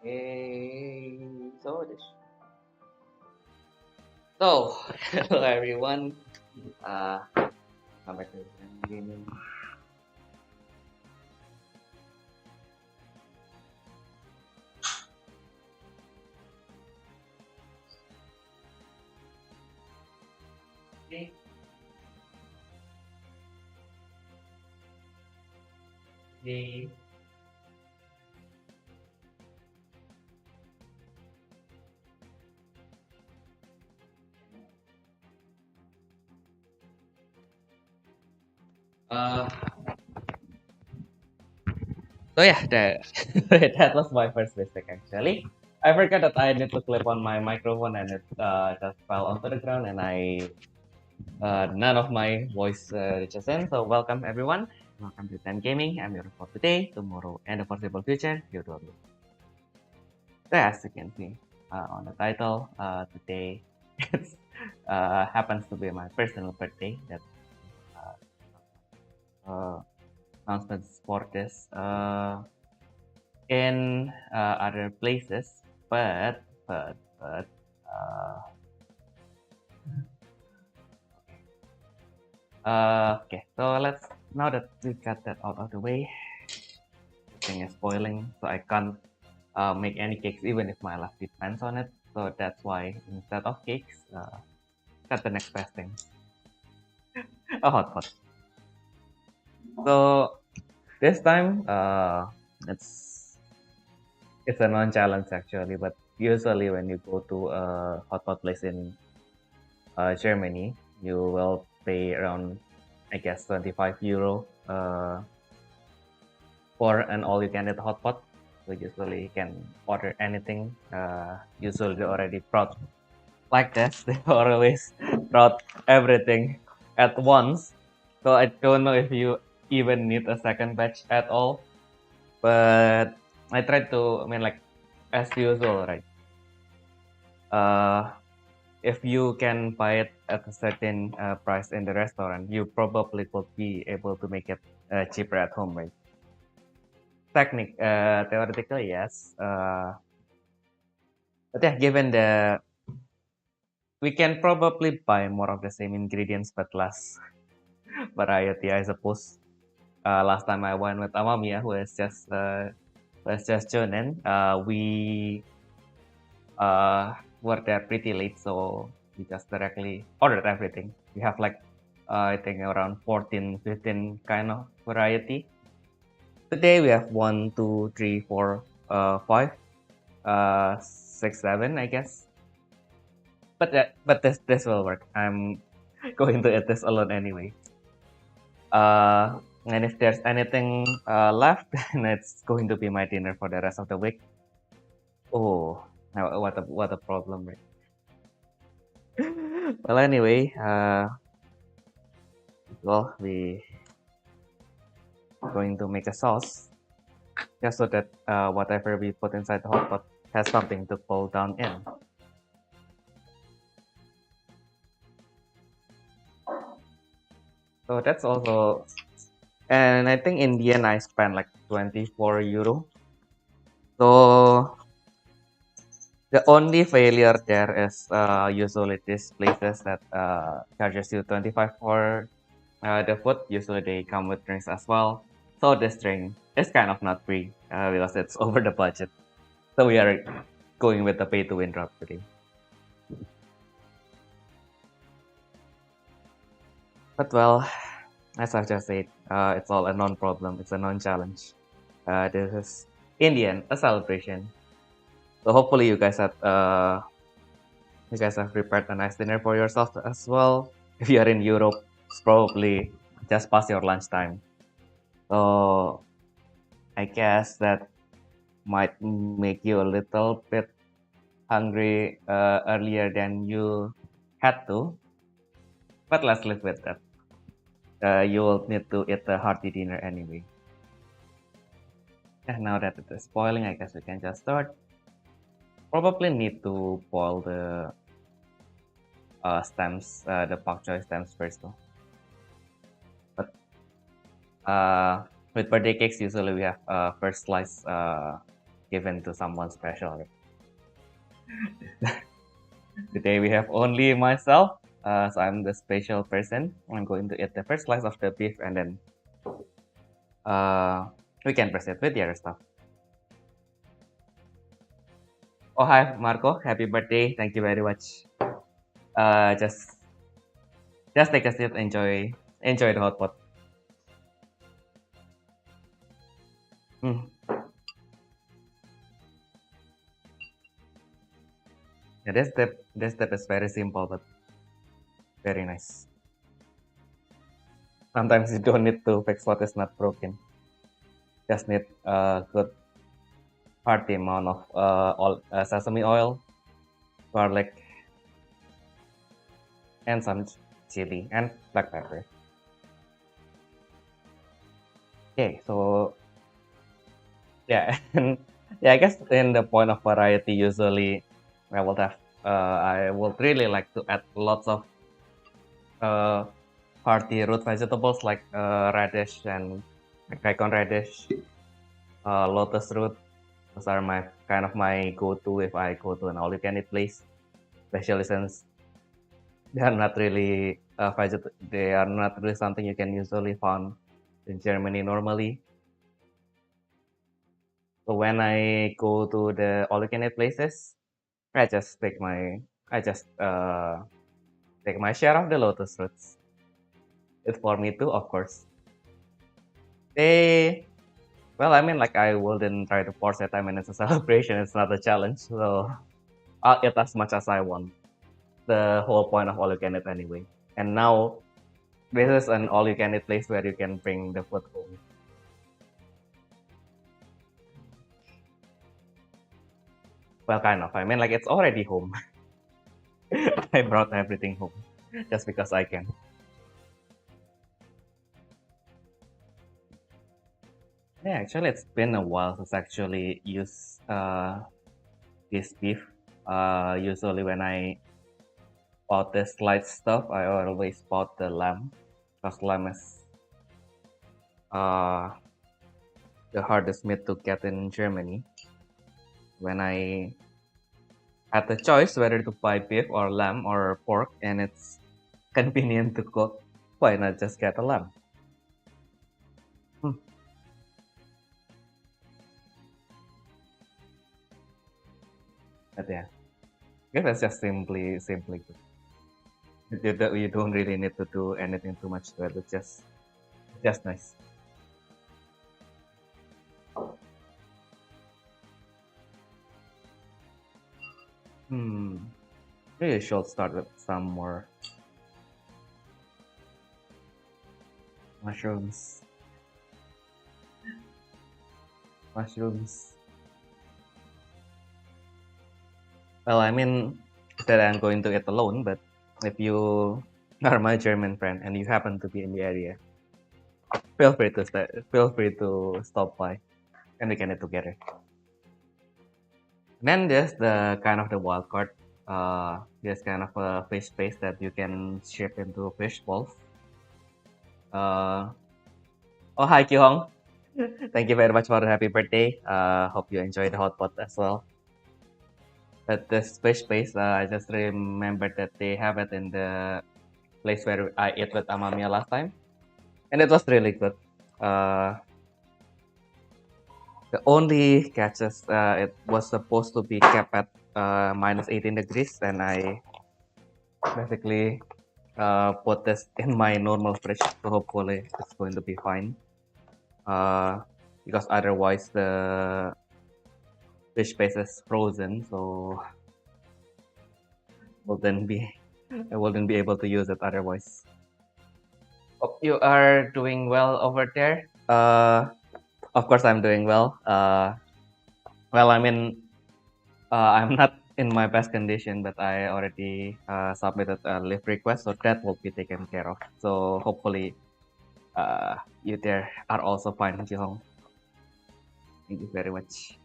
Hey, so hello everyone. Come back to the gaming. Okay. Okay. Uh, so yeah, that was my first mistake actually. I forgot that I need to clip on my microphone and it just fell onto the ground and none of my voice reaches in. So welcome everyone. Welcome to Ten Gaming. I'm your host for today, tomorrow, and the foreseeable future, Theodore Lu. So as you can see on the title, today it's happens to be my personal birthday. That announcements for this in other places, but uh, okay. So let's now that we got that out of the way, thing is spoiling, so I can't make any cakes even if my life depends on it. So that's why instead of cakes, got the next best thing, a hot pot. So this time, it's a non-challenge actually, but usually when you go to a hot pot place in Germany, you will pay around, I guess, 25 euro for an all-you-can-eat hot pot. So usually you can order anything. Usually they already brought like this. They always brought everything at once. So I don't know if you even need a second batch at all. But I tried to, I mean, like as usual, right? If you can buy it at a certain price in the restaurant, you probably could be able to make it cheaper at home, right? Theoretically, yes. But yeah, given we can probably buy more of the same ingredients but less variety, I suppose. Last time I went with Amamiya, who has just joined in, we were there pretty late, so we just directly ordered everything. We have like I think around 14, 15 kind of variety. Today we have 1, 2, 3, 4, 5, 6, 7, I guess. But this will work. I'm going to eat this alone anyway. And if there's anything left, then it's going to be my dinner for the rest of the week. Oh, now what a problem, right? Well, anyway, we going to make a sauce just so that whatever we put inside the hot pot has something to cool down in. So that's also, and I think in the end I spent like 24 euro. So the only failure there is usually these places that charges you 25 for the food. Usually they come with drinks as well. So this drink is kind of not free because it's over the budget. So we are going with the pay to win route today. But well, as I've just said, it's all a non-problem. It's a non-challenge. This is in the end a celebration. So hopefully you guys have prepared a nice dinner for yourself as well. If you are in Europe, it's probably just past your lunchtime. So I guess that might make you a little bit hungry earlier than you had to. But let's live with that. You will need to eat a hearty dinner anyway. Yeah, now that it is spoiling, I guess we can just start. Probably need to boil the stems, the pak choy stems first though. But with birthday cakes, usually we have first slice given to someone special. Today we have only myself, so I'm the special person. I'm going to eat the first slice of the beef and then we can proceed with the other stuff. Oh, hi, Marco. Happy birthday. Thank you very much. Just take a seat. Enjoy the hot pot. Yeah, this step is very simple but very nice. Sometimes you don't need to fix what is not broken. Just need a good hearty amount of sesame oil, garlic, and some chili and black pepper. Okay, so yeah, and yeah, I guess in the point of variety, usually I would really like to add lots of hearty root vegetables like radish and daikon radish, lotus root. Those are my my go-to if I go to an all-you-can-eat place, especially since they are not really they are not really something you can usually find in Germany normally. So when I go to the all-you-can-eat places, I just take my share of the lotus roots. It's for me too, of course. Well, I mean, like, I wouldn't try to force it. I mean, it's a celebration. It's not a challenge. So I'll eat as much as I want. The whole point of all-you-can-eat anyway. And now, this is an all-you-can-eat place where you can bring the food home. Well, kind of. I mean, like, it's already home. I brought everything home just because I can. Yeah, actually, it's been a while since I actually used this beef. Usually when I bought the sliced stuff, I always bought the lamb, because lamb is the hardest meat to get in Germany. When I had the choice whether to buy beef or lamb or pork, and it's convenient to cook, why not just get a lamb? But yeah, I guess that's just simply good. You don't really need to do anything too much to it. It's just nice. Maybe I should start with some more mushrooms. Well, I mean that I'm going to eat alone, but if you are my German friend and you happen to be in the area, feel free to stop by and we can eat together. And then there's the wild card. There's kind of a fish paste that you can shape into fish balls. Oh, hi Kyung. Thank you very much for the happy birthday. Hope you enjoy the hot pot as well. But this fish paste, I just remembered that they have it in the place where I ate with Amamiya last time, and it was really good. The only catch is it was supposed to be kept at minus 18 degrees, and I basically put this in my normal fridge, so hopefully it's going to be fine. Because otherwise the fish paste is frozen, so I wouldn't be able to use it otherwise. Hope you are doing well over there. Of course I'm doing well. Well, I mean, I'm not in my best condition, but I already submitted a leave request, so that will be taken care of. So hopefully you there are also fine, Jihong. Thank you very much.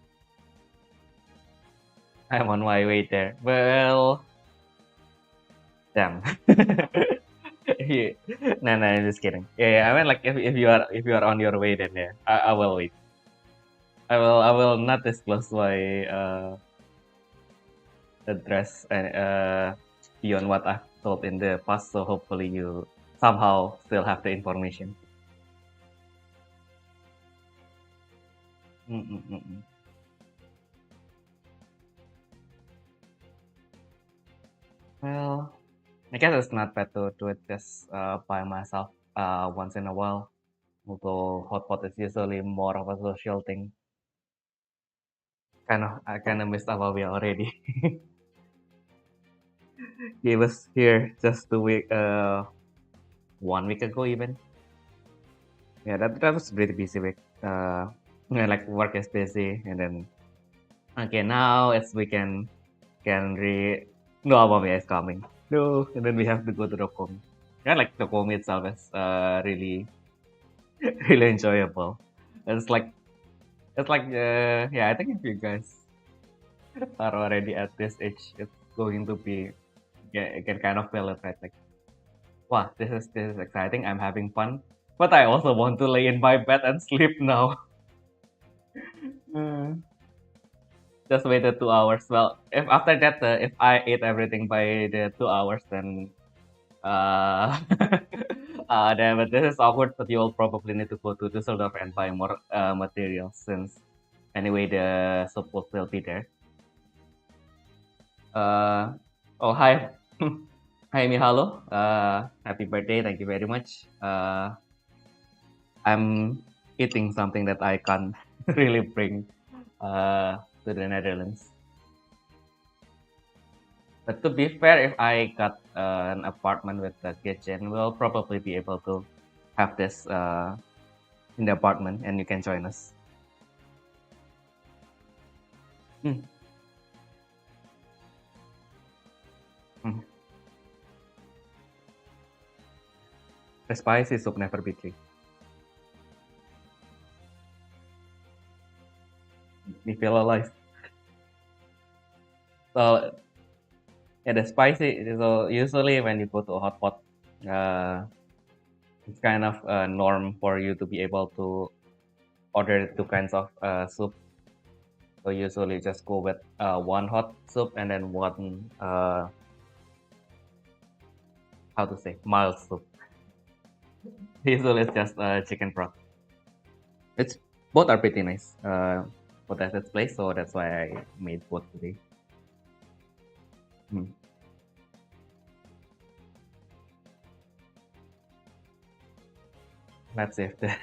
I'm on my way there. Well, damn. No, I'm just kidding. Yeah, I mean, like, if you are on your way, then yeah, I will wait. I will not disclose my address beyond what I've told in the past. So hopefully you somehow still have the information. Mm-mm-mm. Well, I guess it's not bad to do it just by myself once in a while. Although hotpot is usually more of a social thing. I kind of missed Awawi already. He was here just 1 week ago even. Yeah, that was pretty busy week. Yeah, like work is busy, and then okay, now it's weekend. No, Awawi is coming. No, and then we have to go to the Komi. Yeah, like the Komi itself is really really enjoyable. It's like yeah, I think if you guys are already at this age, it's going to be, yeah, you can kind of feel it, right? Like, wow, this is exciting. I'm having fun, but I also want to lay in my bed and sleep now. Mm. Just waited 2 hours. Well, if after that, if I ate everything by the 2 hours, then then, but this is awkward. But you will probably need to go to Düsseldorf and buy more materials, since anyway the soup will still be there. Oh, hi. Hi, Mihalo. Happy birthday. Thank you very much. I'm eating something that I can't really bring to the Netherlands. But to be fair, if I got an apartment with a kitchen, we'll probably be able to have this in the apartment, and you can join us. Mm. Mm. The spicy soup never betrayed. We feel alive. So yeah, the spicy. So usually when you go to a hot pot, it's kind of a norm for you to be able to order 2 kinds of soup. So usually just go with one hot soup and then one how to say, mild soup. Usually it's just chicken broth. It's both are pretty nice. Both at its place, so that's why I made both today. Hmm. Let's see if the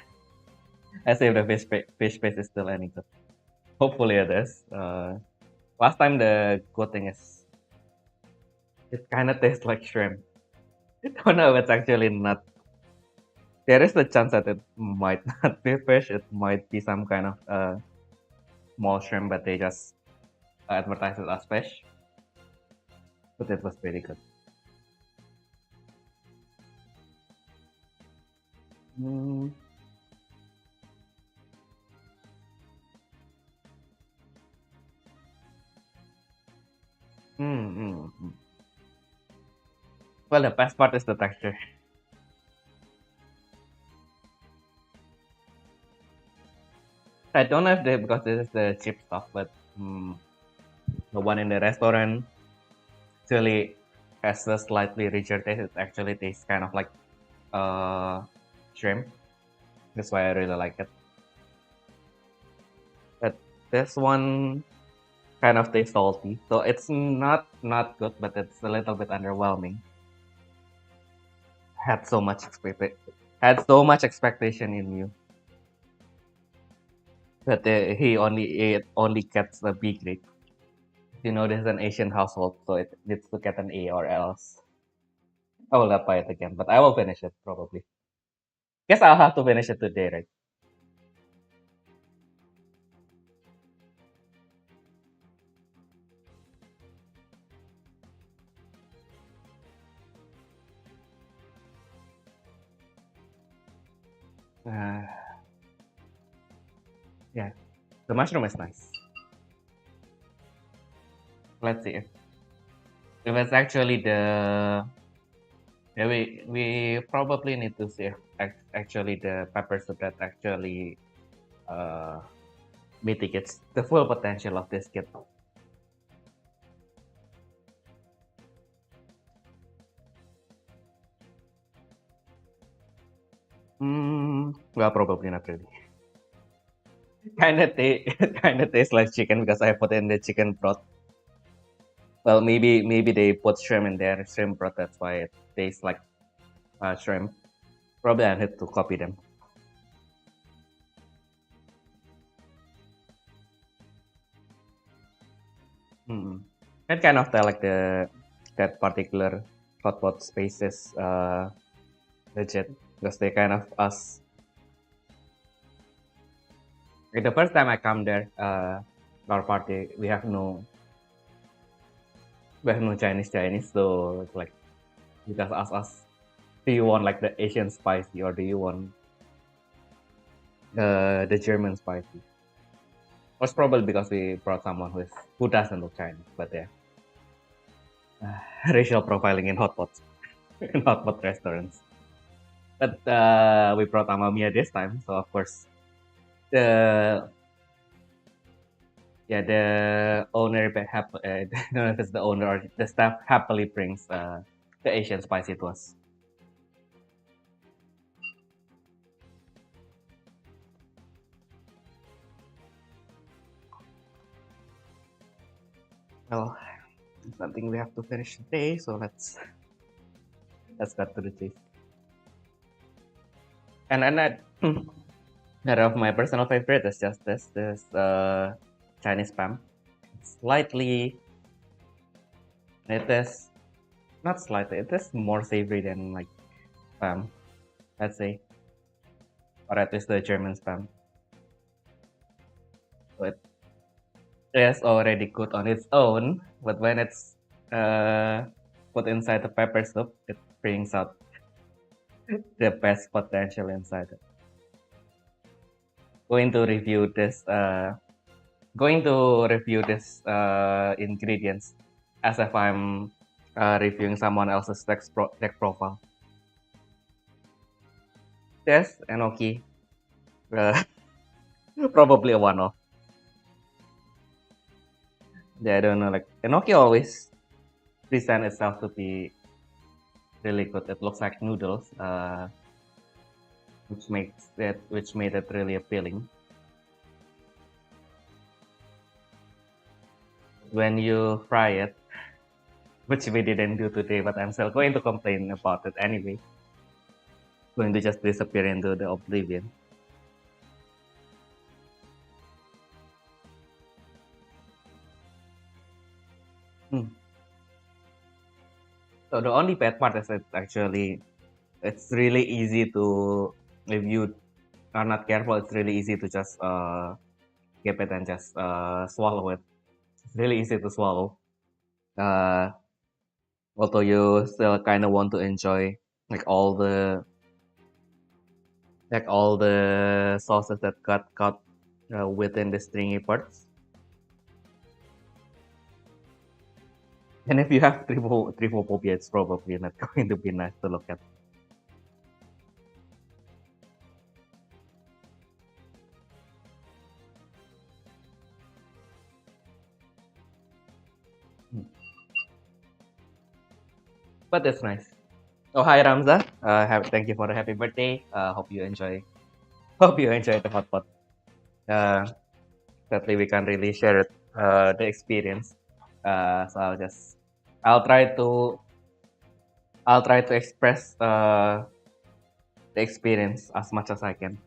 let's see if the fish paste is still any good. Hopefully it is. Last time the good thing is it kind of tastes like shrimp. I don't know if it's actually not. There is the chance that it might not be fish. It might be some kind of small shrimp, but they just advertise it as fish. But it was pretty good. Mm. Mm, mm, mm. Well, the best part is the texture. I don't know if they, because this is the cheap stuff, but the one in the restaurant actually has a slightly richer taste. It actually tastes kind of like uh, shrimp. That's why I really like it. But this one kind of tastes salty, so it's not good, but it's a little bit underwhelming. Had so much expectation in you, but he only gets a B grade. You know, this is an Asian household, so it needs to get an A or else I will not buy it again. But I will finish it probably. Guess I'll have to finish it today, right? Uh, yeah, the mushroom is nice. Let's see if it's actually the. Yeah, we probably need to see if actually the pepper soup that actually uh mitigates the full potential of this kid. Well, probably not really. Kinda tastes like chicken because I put in the chicken broth. Well, maybe they put shrimp in there, shrimp broth. That's why it tastes like shrimp. Probably I need to copy them. That kind of tell like that particular hotpot spaces legit because they kind of us. Like the first time I come there, our party we have no Chinese, so it's like you just ask us, do you want like the Asian spicy or do you want the German spicy? Most probably because we brought someone who doesn't look Chinese, but yeah, racial profiling in hotpots in hotpot restaurants. But we brought Amamiya this time, so of course the owner I don't know if it's the owner or the staff happily brings the Asian spicy to us. Well, something we have to finish today, so let's cut to the chase. And that of my personal favorite is just this Chinese spam. Slightly, it is not slightly. It is more savory than like spam, let's say, or at least the German spam. So it is already good on its own, but when it's put inside the pepper soup, it brings out the best potential inside it. Going to review this ingredients as if I'm reviewing someone else's deck profile. This enoki, probably a one-off. Yeah, I don't know. Like enoki always present itself to be really good. It looks like noodles, which made it really appealing. When you fry it, which we didn't do today, but I'm still going to complain about it anyway. Going to just disappear into the oblivion. So the only bad part is it's really easy to, if you are not careful, it's really easy to just keep it and just swallow it. It's really easy to swallow. Although you still kind of want to enjoy like all the sauces that got caught within the stringy parts. And if you have trypophobia, it's probably not going to be nice to look at. But it's nice. Oh, hi Ramza. Thank you for the happy birthday. Hope you enjoy. Hope you enjoy the hot pot. Sadly, we can't really share it, the experience. So I'll try to express the experience as much as I can.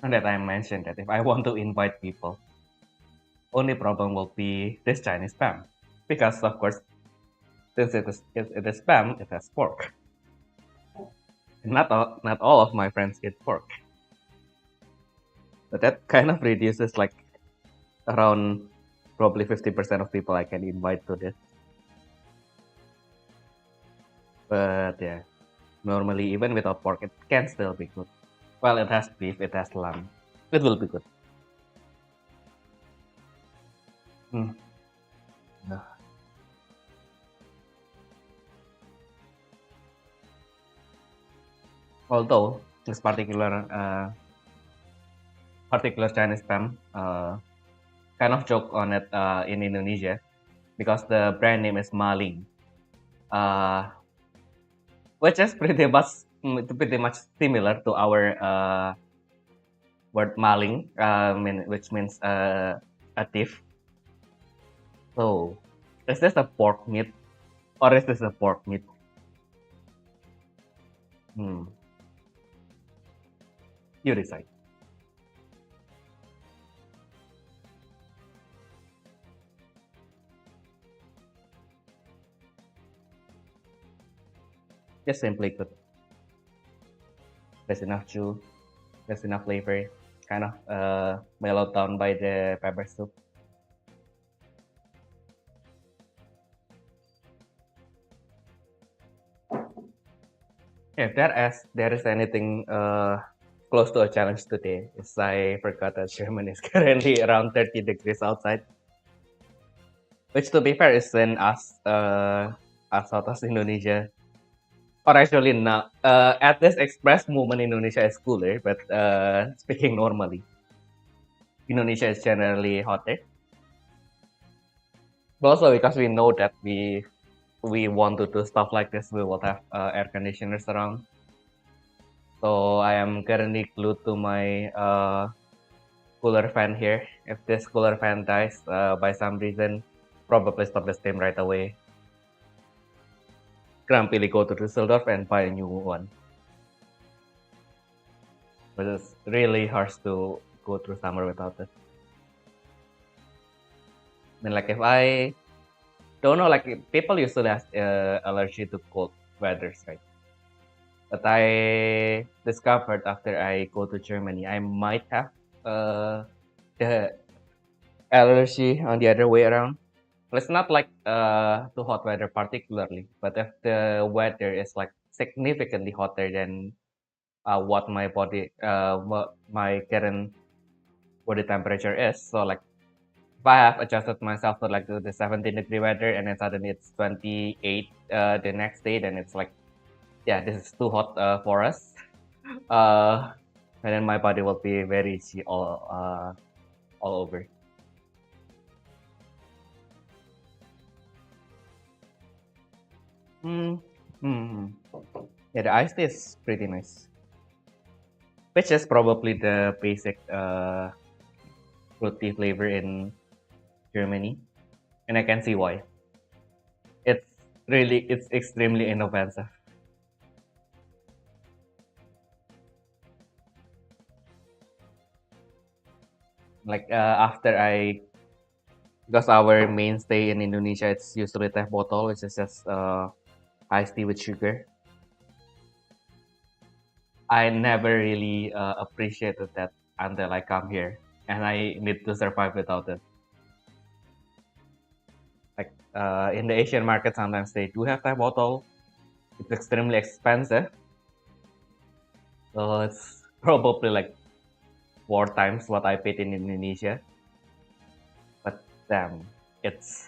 And that I mentioned that if I want to invite people, only problem will be this Chinese spam, because of course, since it is spam, it has pork. And not all of my friends eat pork. But that kind of reduces like around probably 50% of people I can invite to this. But yeah, normally even without pork, it can still be good. Well, it has beef, it has lamb. It will be good. Although this particular Chinese spam kind of joke on it in Indonesia because the brand name is Maling, which is pretty much similar to our word maling, which means a thief. So, is this a pork meat or is this a pork meat? Hmm. You decide. Just simply good. There's enough juice. There's enough flavor. Kind of mellowed down by the pepper soup. If there is anything close to a challenge today, is I forgot that Germany is currently around 30 degrees outside. Which to be fair is in us out of Indonesia. Or actually not. At this express moment Indonesia is cooler, but speaking normally, Indonesia is generally hotter. But also because we know that we want to do stuff like this, we will have air conditioners around. So I am currently glued to my cooler fan here. If this cooler fan dies by some reason, probably stop the stream right away. Grumpily go to Düsseldorf and buy a new one. But it's really harsh to go through summer without it. I mean, like if I don't know, like people usually have allergy to cold weathers, right? But I discovered after I go to Germany, I might have the allergy on the other way around. It's not like to hot weather particularly, but if the weather is like significantly hotter than what my current body temperature is, so like if I have adjusted myself to like the 17-degree weather and then suddenly it's 28 the next day, then it's like, yeah, this is too hot for us. And then my body will be very itchy all over. Yeah, the iced tea is pretty nice. Which is probably the basic fruity flavor in Germany, and I can see why. It's extremely inoffensive. Like because our mainstay in Indonesia, it's usually teh botol, which is just iced tea with sugar. I never really appreciated that until I come here, and I need to survive without it. Like in the Asian market, sometimes they do have teh botol. It's extremely expensive, so it's probably like 4 times what I paid in Indonesia. But damn, it's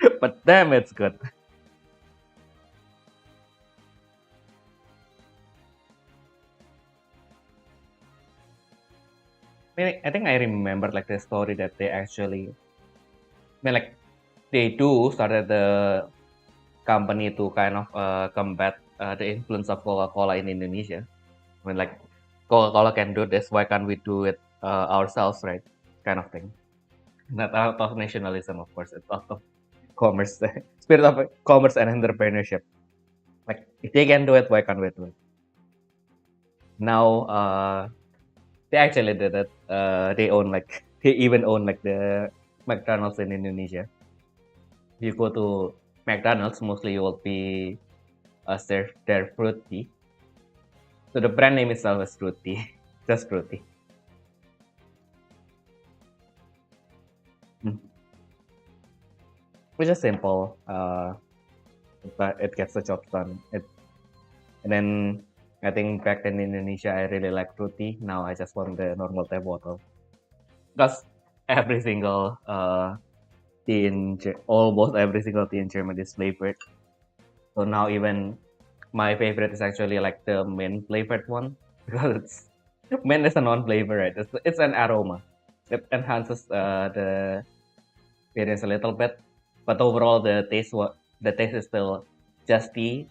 it's good. I think I remember like the story that they actually, like they do started the company to kind of combat the influence of Coca-Cola in Indonesia. I mean, like Coca-Cola can do this, why can't we do it ourselves, right? Kind of thing. Not out of nationalism, of course. It's out of commerce, spirit of commerce and entrepreneurship. Like if they can do it, why can't we do it? Now they actually did it. They even own like the McDonald's in Indonesia. If you go to McDonald's, mostly you will be served their fruit tea. So the brand name itself is fruit tea, just fruit tea. Which is simple, but it gets the job done. And then I think back in Indonesia, I really like fruit tea. Now I just want the normal teh bottle. Because every single almost every single tea in Germany is flavored. So now even my favorite is actually like the mint flavored one because it's mint is a non-flavor, right? It's an aroma. It enhances the experience a little bit, but overall the taste is still just tea,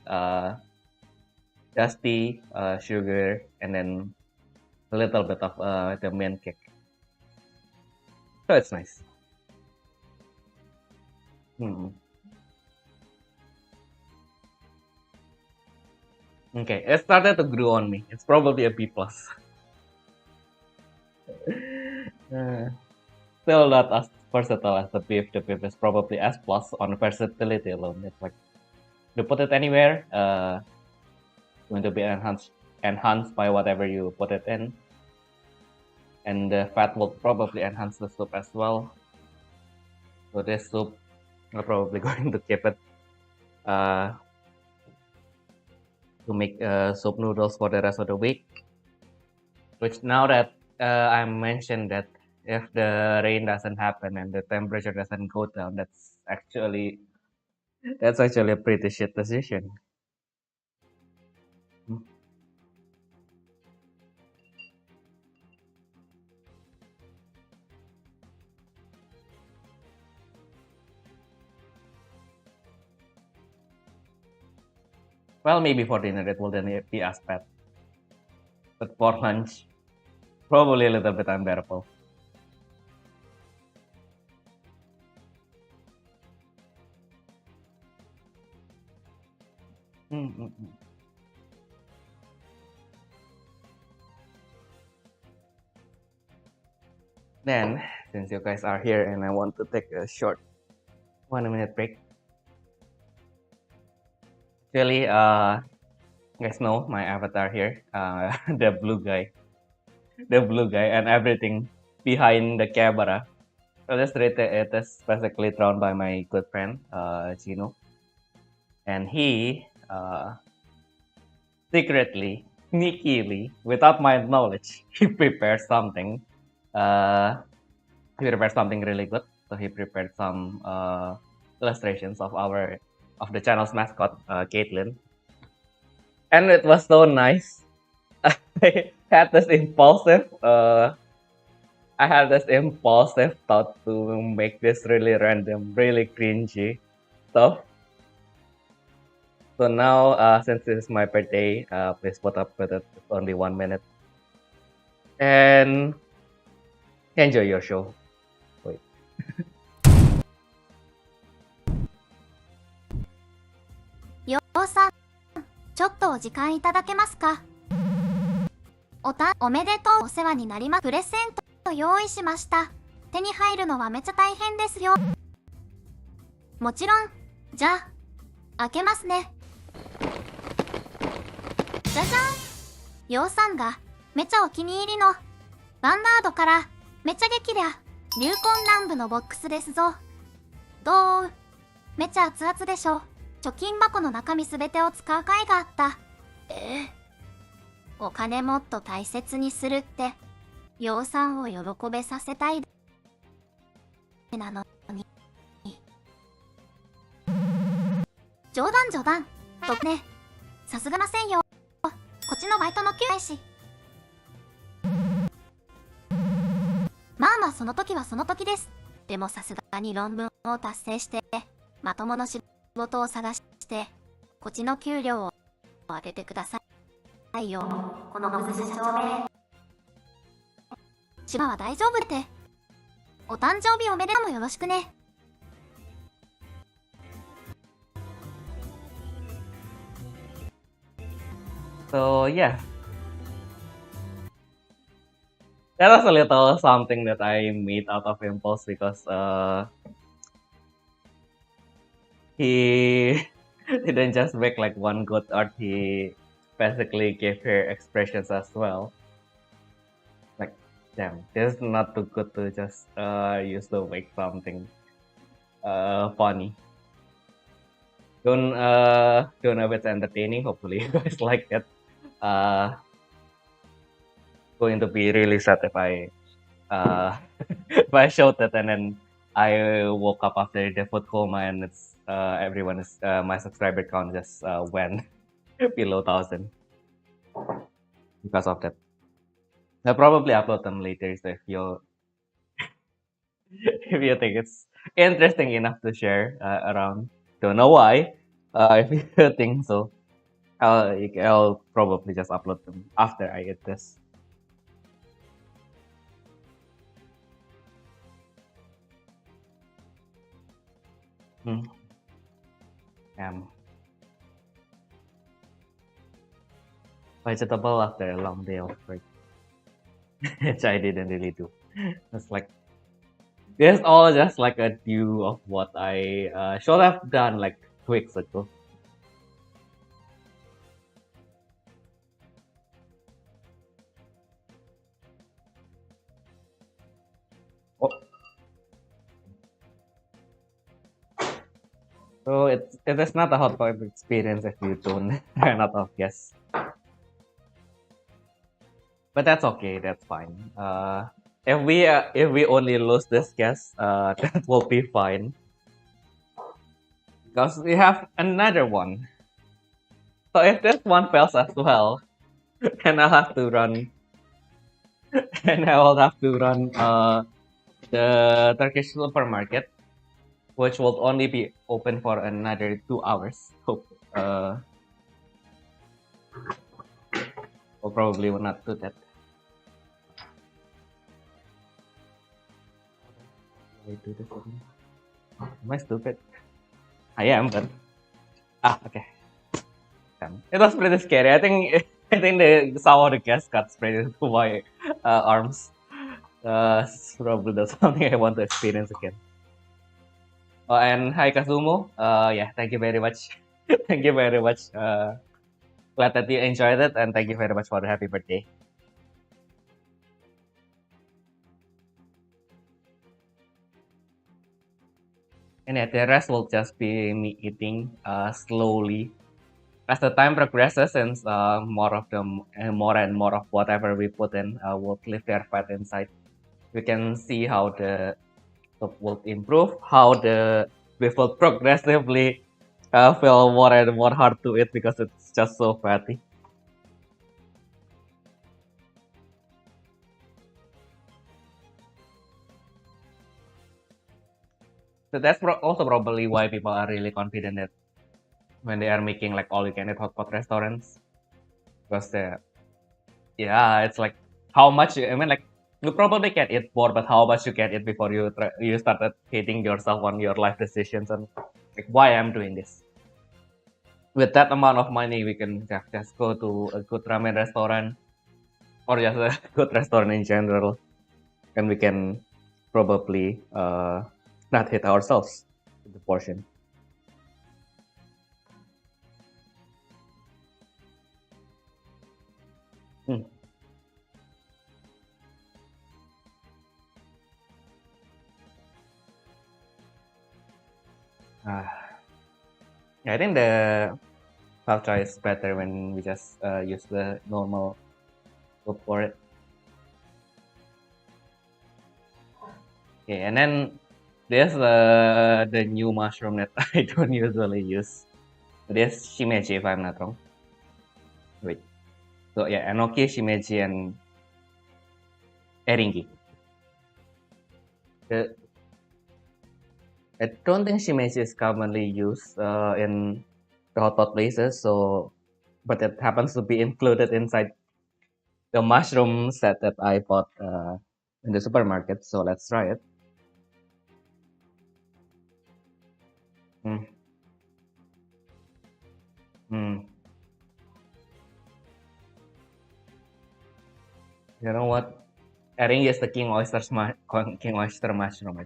sugar, and then a little bit of the mint kick. So it's nice. Hmm. Okay, it started to grow on me. It's probably a B plus. Still not as versatile as the beef. The beef is probably S plus on versatility alone. It's like you put it anywhere, going to be enhanced by whatever you put it in, and the fat will probably enhance the soup as well. So this soup, I'm probably going to keep it to make soup noodles for the rest of the week. Which now that I mentioned that if the rain doesn't happen and the temperature doesn't go down, that's actually a pretty shit decision. Well, maybe for dinner it wouldn't be as bad, but for lunch, probably a little bit unbearable. Then, since you guys are here and I want to take a short 1-minute break, actually, you guys know my avatar here, the blue guy, and everything behind the camera. So it is basically drawn by my good friend, Gino, and he secretly, sneakily, without my knowledge, he prepared something. He prepared something really good. So he prepared some illustrations of the channel's mascot, Caitlin, and it was so nice. I had this impulsive thought to make this really random, really cringy stuff. So now, since this is my birthday, please put up with it. It's only 1 minute. And enjoy your show. Wait. ようさん、ちょっとお時間いただけますか？おめでとう、お世話になります。プレゼント用意しました。手に入るのはめちゃ大変ですよ。もちろん、じゃあ、開けますね。じゃじゃん。ようさんがめちゃお気に入りのヴァンダードからめちゃ激レア流魂南部のボックスですぞ。どう？めちゃ熱々でしょ。貯金箱の中身すべてを使う甲斐があった。お金もっと大切にするって、ようさんを喜べさせたいなのに。冗談。とね、さすがませんよ。こっちのバイトの給し。まあその時はその時です。でもさすがに論文を達成して、まともな仕事を探して、こっちの給料を当ててくださいよ。このブス社長め。島は大丈夫って。お誕生日おめでとうもよろしくね。So yeah, that was a little something that I made out of impulse because he didn't just make like one good art, he basically gave her expressions as well. Like, damn, this is not too good to just use to make something funny. Don't know if it's entertaining. Hopefully you guys like it. Going to be really sad if I if I showed it and then I woke up after the food coma and it's my subscriber count just went. below 1,000 because of that. I'll probably upload them later, so if you think it's interesting enough to share around, don't know why. If you think so, I'll probably just upload them after I get this. Vegetable after a long day of work, which I didn't really do. It's like this all just like a due of what I should have done like weeks ago. Oh. So it is not a hot dog experience if you don't run out of gas. But that's okay. That's fine. If we only lose this gas, that will be fine. Because we have another one. So if this one fails as well, then I'll have to run. And I will have to run the Turkish supermarket, which will only be open for another 2 hours. So we'll probably will not do that. I do this again. Am I stupid? I am, but okay. It was pretty scary. I think some of the gas got sprayed into my arms. Probably that's something I want to experience again. Oh, and hi Kazumo. Yeah, thank you very much. Thank you very much. Glad that you enjoyed it, and thank you very much for the happy birthday. And yeah, the rest will just be me eating slowly as the time progresses, since more and more of whatever we put in will leave their fat inside. We can see how the soup will improve, how we will progressively feel more and more hard to eat because it's just so fatty. So that's also probably why people are really confident that when they are making like all you can eat hot pot restaurants, because it's like how much I mean, like you probably can eat more, but how much you can eat before you started hating yourself on your life decisions and like why I'm doing this. With that amount of money, we can just go to a good ramen restaurant or just a good restaurant in general, and we can probably not hit ourselves with the portion. I think the Palcha is better when we just use the normal soup for it. Okay, and then there's the new mushroom that I don't usually use. This shimeji, if I'm not wrong. Wait. So yeah, enoki, shimeji, and eringi. I don't think shimeji is commonly used in the hot pot places, but it happens to be included inside the mushroom set that I bought in the supermarket. So let's try it. You know what? Eringi is the king oyster mushroom.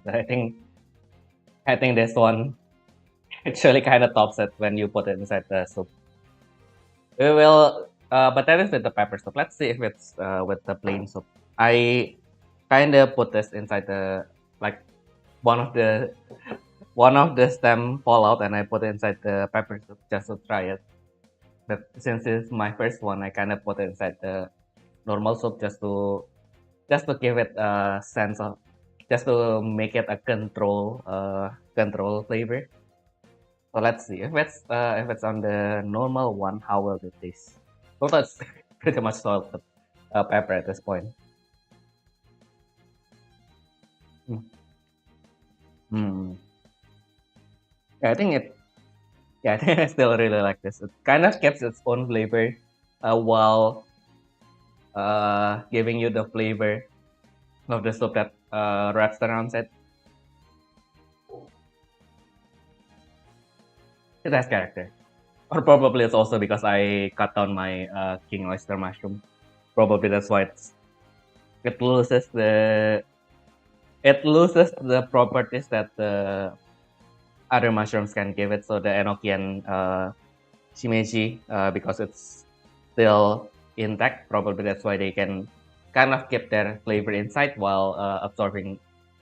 I think this one actually kind of tops it when you put it inside the soup. We will, but that is with the pepper soup. Let's see if it's with the plain soup. I kind of put this inside the like one of the stem fall out, and I put it inside the pepper soup just to try it. But since it's my first one, I kind of put it inside the normal soup just to give it a sense of, just to make it a control flavor. So let's see if it's on the normal one, how will it taste? So that's pretty much salted pepper at this point. Mm. Mm. Yeah, I think it. Yeah, I think I still really like this. It kind of keeps its own flavor, while giving you the flavor of the soup that wraps around it. It has character. Or probably it's also because I cut down my king oyster mushroom. Probably that's why it loses the properties that the other mushrooms can give it. So the enoki and shimeji, because it's still intact, probably that's why they can kind of keep their flavor inside while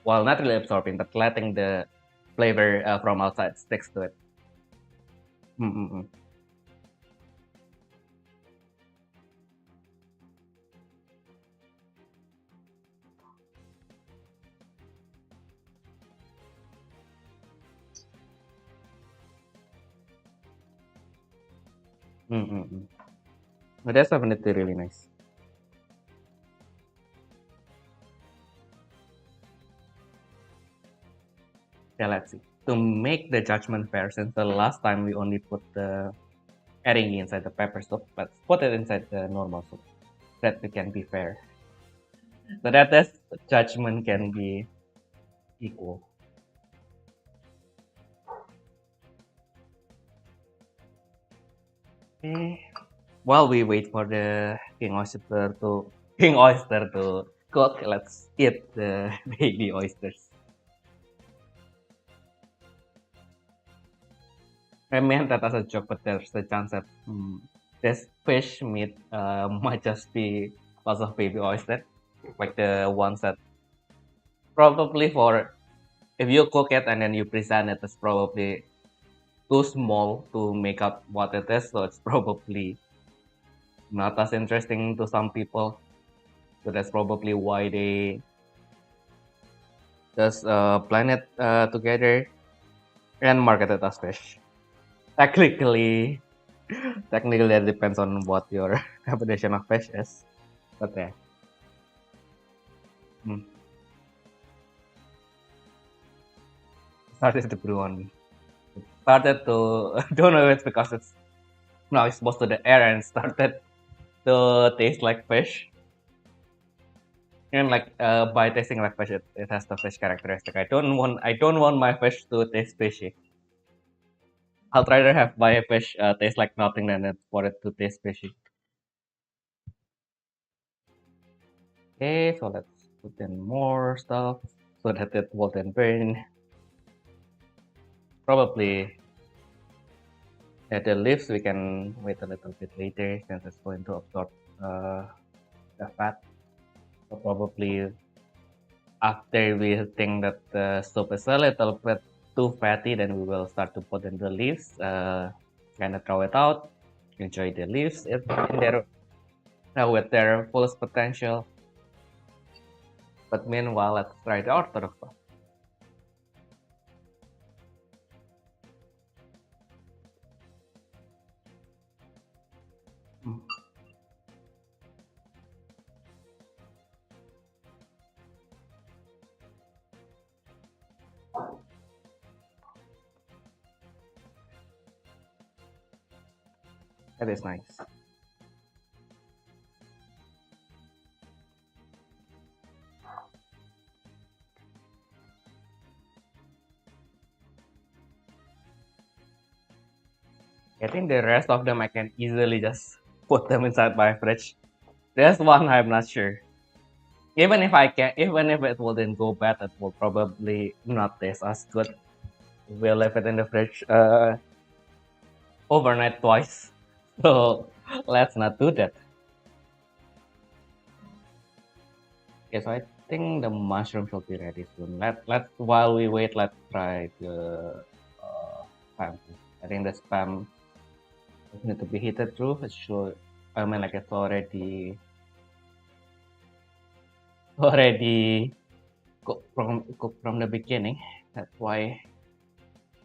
not really absorbing, but letting the flavor from outside sticks to it. Mm-mm-mm. Mm-mm-mm. But that's definitely really nice. Yeah, let's see. To make the judgment fair, since the last time we only put the eringi inside the pepper soup, let's put it inside the normal soup. That it can be fair. So that this judgment can be equal. Okay. While we wait for the king oyster to cook, let's eat the baby oysters. I meant that as a joke, but there's the chance that this fish meat might just be lots of baby oyster, like the ones that probably for if you cook it and then you present it, it's probably too small to make up what it is, so it's probably not as interesting to some people. So that's probably why they just blend it together and market it as fish. Technically, technically that depends on what your definition of fish is. But yeah. Hmm. Started to brew on me. Started to don't know if it's because it's now exposed to the air and started to taste like fish. And like by tasting like fish, it has the fish characteristic. I don't want my fish to taste fishy. I'd rather have my fish taste like nothing than for it to taste fishy. Okay, so let's put in more stuff so that it won't burn. Probably at the leaves we can wait a little bit later since it's going to absorb the fat. So probably after we think that the soup is a little bit too fatty, then we will start to put in the leaves. Kind of throw it out. Enjoy the leaves in their with their fullest potential. But meanwhile, let's try the orthodox one. That is nice. I think the rest of them I can easily just put them inside my fridge. There's one I'm not sure. Even if it wouldn't go bad, it will probably not taste as good. We'll leave it in the fridge overnight twice. So let's not do that. Okay, so I think the mushroom should be ready soon. Let's while we wait, let's try the spam. I think the spam need to be heated through. It's sure. I mean, like it's already cooked from the beginning. That's why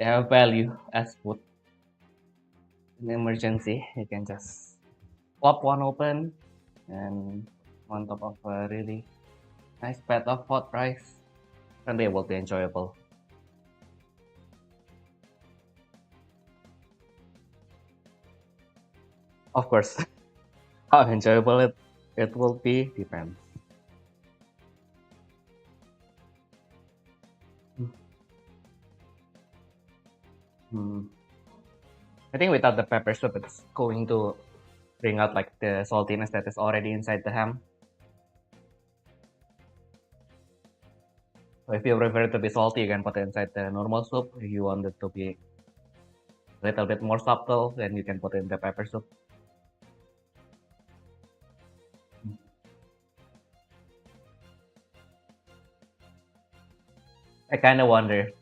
they have value as food. In emergency, you can just pop one open and on top of a really nice pat of hot rice, and they will be enjoyable. Of course, how enjoyable it will be depends. Hmm. I think without the pepper soup, it's going to bring out like the saltiness that is already inside the ham. So if you prefer it to be salty, you can put it inside the normal soup. If you want it to be a little bit more subtle, then you can put it in the pepper soup. I kind of wonder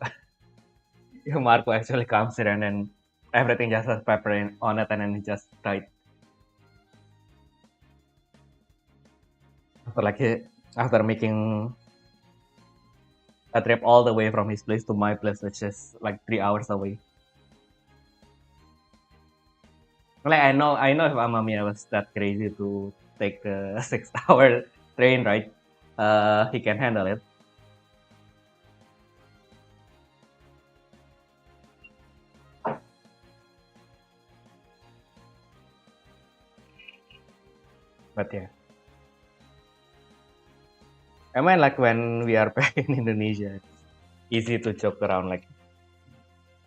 if Marco actually comes here and then everything just has pepper on it and then he just died. After making a trip all the way from his place to my place, which is like 3 hours away. Like I know if Amamiya was that crazy to take the 6-hour train ride, he can handle it. But yeah. I mean, like when we are back in Indonesia, it's easy to joke around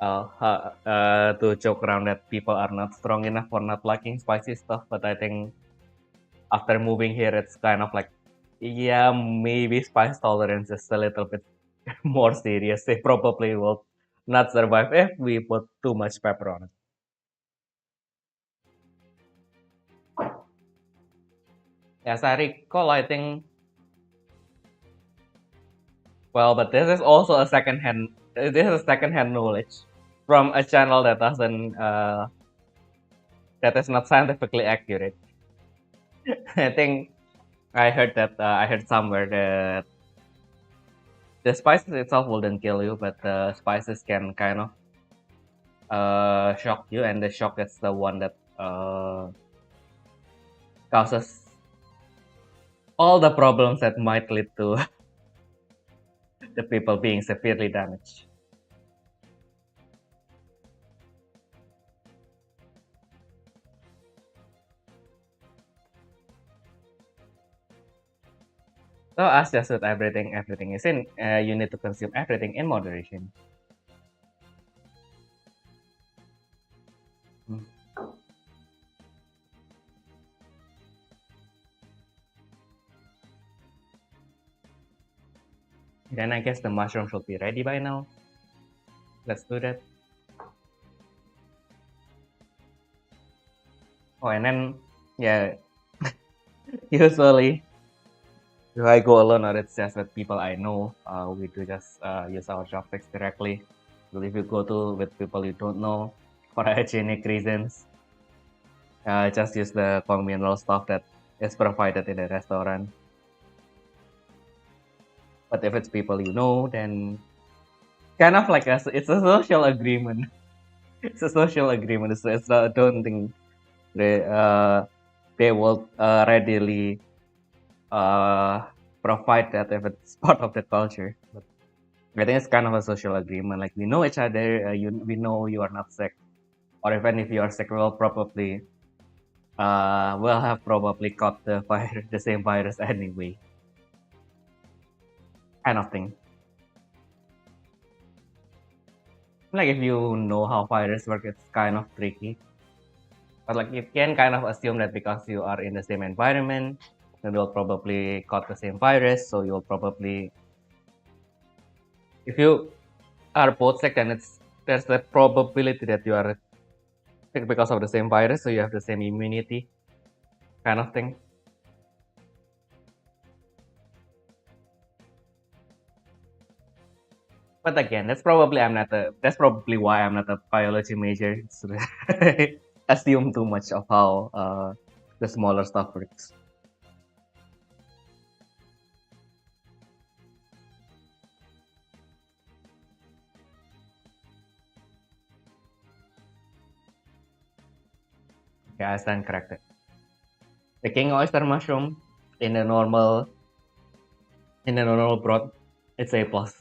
to joke around that people are not strong enough for not liking spicy stuff. But I think after moving here, it's kind of like, yeah, maybe spice tolerance is a little bit more serious. They probably will not survive if we put too much pepper on it. As I recall, I think. Well, but this is also a secondhand. This is secondhand knowledge from a channel that doesn't that is not scientifically accurate. I think I heard somewhere that the spices itself wouldn't kill you, but the spices can kind of shock you, and the shock is the one that causes all the problems that might lead to the people being severely damaged. So as just with everything is in, you need to consume everything in moderation. Then I guess the mushroom should be ready by now. Let's do that. Oh, and then, yeah, usually if I go alone or it's just with people I know, we do just use our chopsticks directly. But if you go with people you don't know, for hygienic reasons, just use the communal stuff that is provided in the restaurant. But if it's people you know, then kind of like it's a social agreement. It's a social agreement. I don't think they will readily provide that if it's part of the culture. But I think it's kind of a social agreement. Like we know each other. We know you are not sick, or even if you are sick, we'll have probably caught the same virus anyway. Kind of thing. Like if you know how virus work, it's kind of tricky. But like you can kind of assume that because you are in the same environment, then you'll probably caught the same virus. So you'll probably, if you are both sick, then there's the probability that you are sick because of the same virus. So you have the same immunity, kind of thing. But again, that's probably why I'm not a biology major. Assume too much of how the smaller stuff works. Okay, I stand corrected. The king oyster mushroom in a normal broth, it's A plus.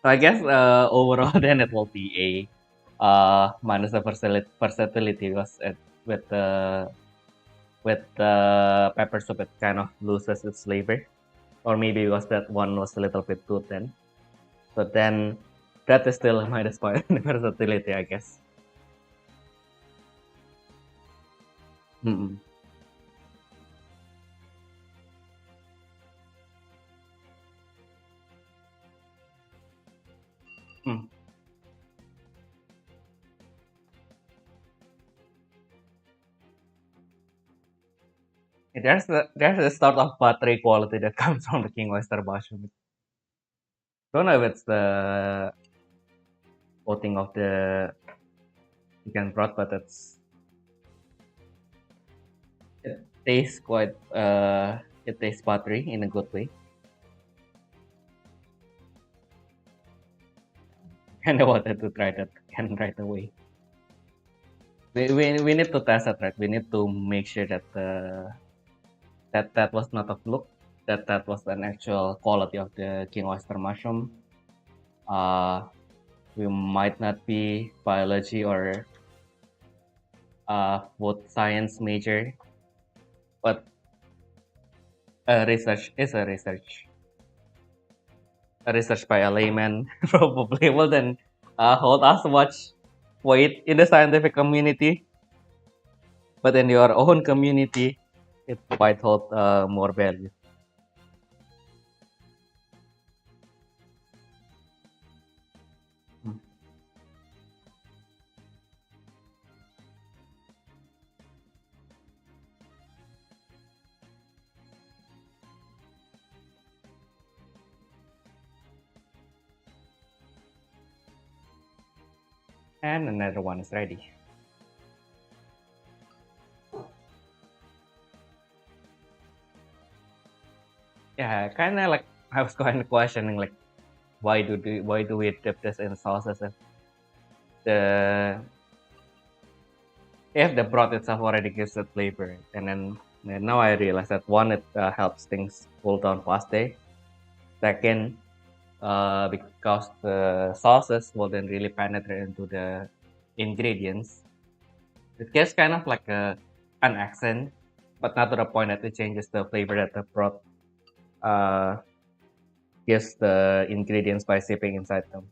So I guess overall then it will be A minus the versatility because with the pepper soup it kind of loses its flavor, or maybe because that one was a little bit too thin. So then that is still a minus point in versatility, I guess. Mm-mm. Mm. There's a sort of buttery quality that comes from the king oyster mushroom. Don't know if it's the coating of the chicken broth, but it tastes quite it tastes buttery in a good way. And I wanted to try that again right away. We need to test it, right? We need to make sure that that was not a fluke, that was an actual quality of the king oyster mushroom. We might not be biology or food science major, but research is a research. A research by a layman probably will then hold us much weight in the scientific community, but in your own community, it might hold more value. Hmm. And another one is ready. Yeah, kind of like I was kind of questioning like why do we dip this in sauces if the broth itself already gives it flavor, and then now I realize that one, it helps things cool down faster. Second, because the sauces will then really penetrate into the ingredients, it gives kind of like an accent, but not to the point that it changes the flavor that the broth uh, gives the ingredients by sipping inside them.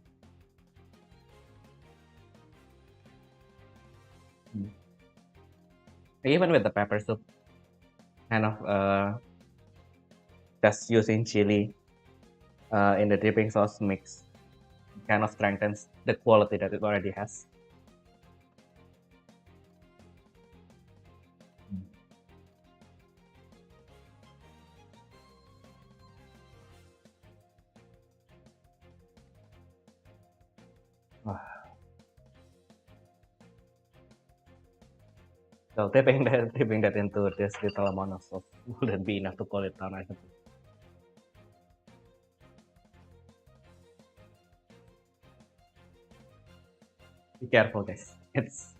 Mm. Even with the pepper soup, kind of just using chili in the dipping sauce mix kind of strengthens the quality that it already has. So dipping that into this little amount of sauce wouldn't be enough to cool it down, I suppose. Be careful, guys. It's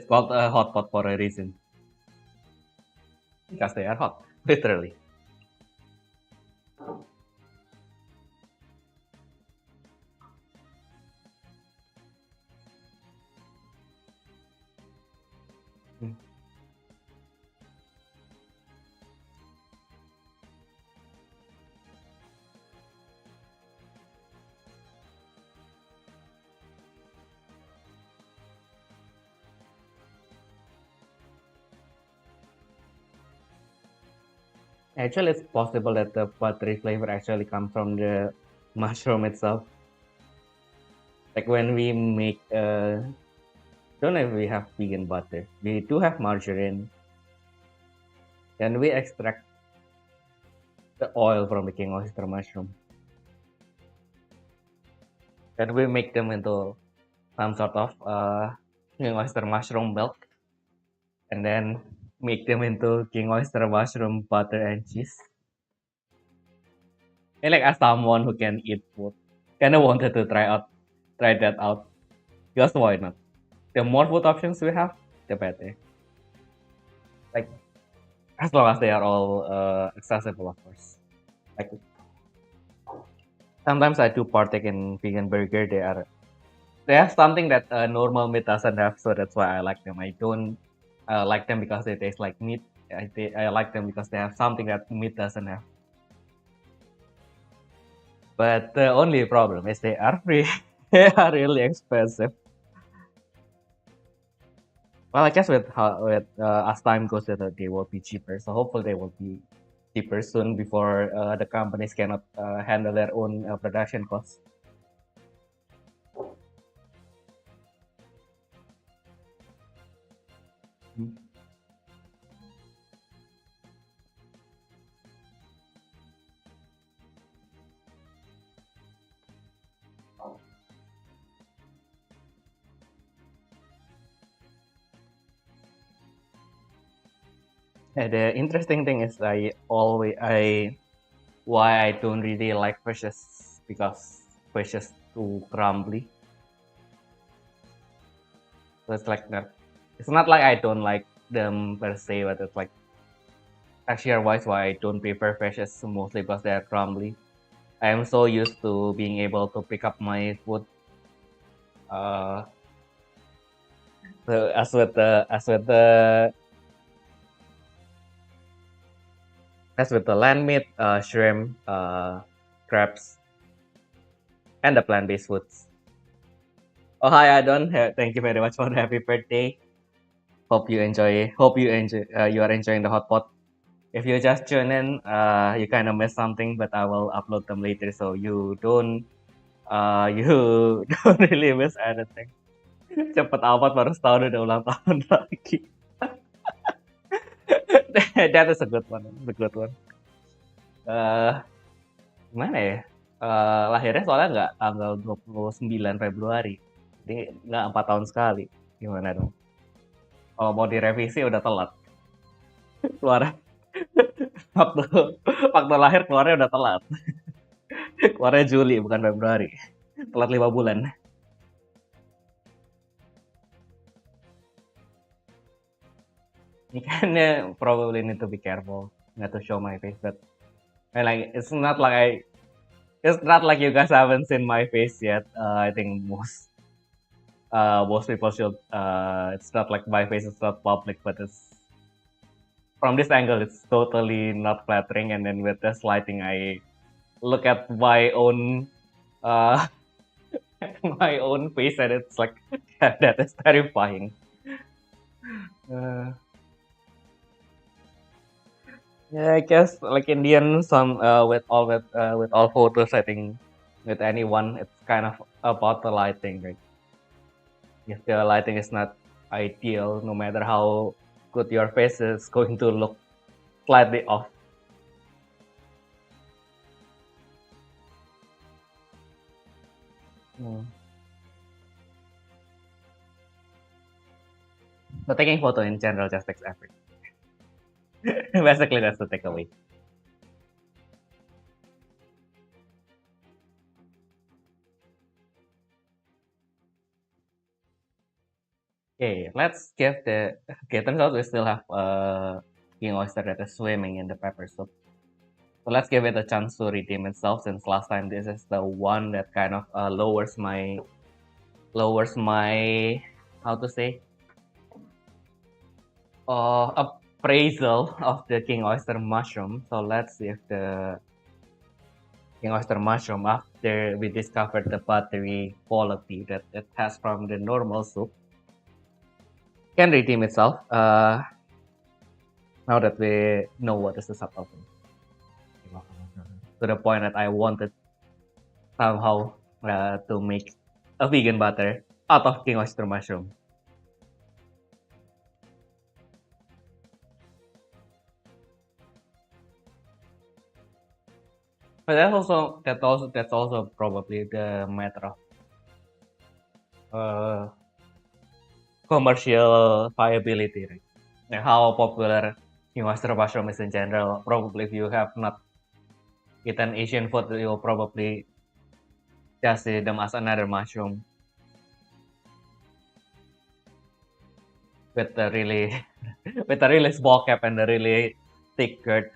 called a hot pot for a reason. Because they are hot, literally. Mm. Actually, it's possible that the buttery flavor actually comes from the mushroom itself. Like when we make, don't know if we have vegan butter. We do have margarine. And we extract the oil from the king oyster mushroom. And we make them into some sort of king oyster mushroom milk. And then make them into king oyster mushroom butter and cheese. And like as someone who can eat food, kind of wanted to try that out. Because why not? the more food options we have, the better. Like, as long as they are all accessible, of course. Like, sometimes I do partake in vegan burger. They have something that normal meat doesn't have, so that's why I like them. I don't like them because they taste like meat. I like them because they have something that meat doesn't have. But the only problem is they are free. They are really expensive. Well, I guess as time goes, they will be cheaper. So hopefully they will be cheaper soon before the companies cannot handle their own production costs. The interesting thing is why I don't really like fishes, because fish is too crumbly. So it's like that. It's not like I don't like them per se, but it's like texture-wise why I don't prefer fishes, mostly because they are crumbly. I am so used to being able to pick up my food. So as with the land meat, shrimp, crabs, and the plant-based foods. Oh, hi, Adon. Thank you very much for the happy birthday. Hope you enjoy. You are enjoying the hot pot. If you just tune in, you kind of missed something, but I will upload them later, so you don't really miss anything. Cepet amat, baru setahun udah ulang tahun lagi. That is a good one. The good one. Gimana ya? Lahirnya soalnya nggak tanggal 29 Februari. Jadi nggak 4 tahun sekali. Gimana dong? Kalau mau direvisi udah telat. Keluar waktu lahir keluarnya udah telat. Keluarnya Juli bukan Februari. Telat 5 bulan. You can probably need to be careful not to show my face, but it's not like you guys haven't seen my face yet. I think most people should. It's not like my face is not public, but it's from this angle it's totally not flattering. And then with this lighting, I look at my own my own face, and it's like that is terrifying. Yeah, I guess like Indian, with all photos, I think with anyone, it's kind of about the lighting, right? If the lighting is not ideal, no matter how good your face is, going to look slightly off. So taking photo in general just takes effort. Basically, that's the takeaway. Okay, let's give the. Okay, turns out we still have king oyster that is swimming in the pepper soup. So let's give it a chance to redeem itself, since last time this is the one that kind of lowers my how to say appraisal of the king oyster mushroom. So let's see if the king oyster mushroom, after we discovered the buttery quality that it has from the normal soup, can redeem itself. Now that we know what is the subtopping, to the point that I wanted somehow to make a vegan butter out of king oyster mushroom. But that's also probably the matter of commercial viability, right? Like how popular king oyster mushroom is in general. Probably if you have not eaten Asian food, you'll probably just see them as another mushroom. with a really with a really small cap and a really thick curd.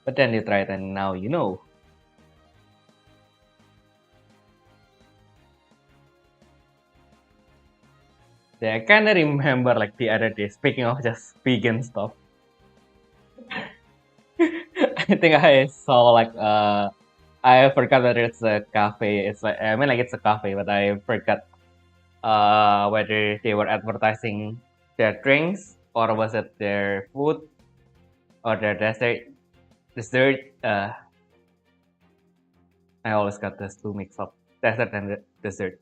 But then you try it and now you know. Yeah, I kind of remember like the other day, speaking of just vegan stuff. I think I saw like I forgot whether it's a cafe. It's like I mean like it's a cafe, but I forgot whether they were advertising their drinks or was it their food or their dessert. I always got those two mixed up, dessert and dessert.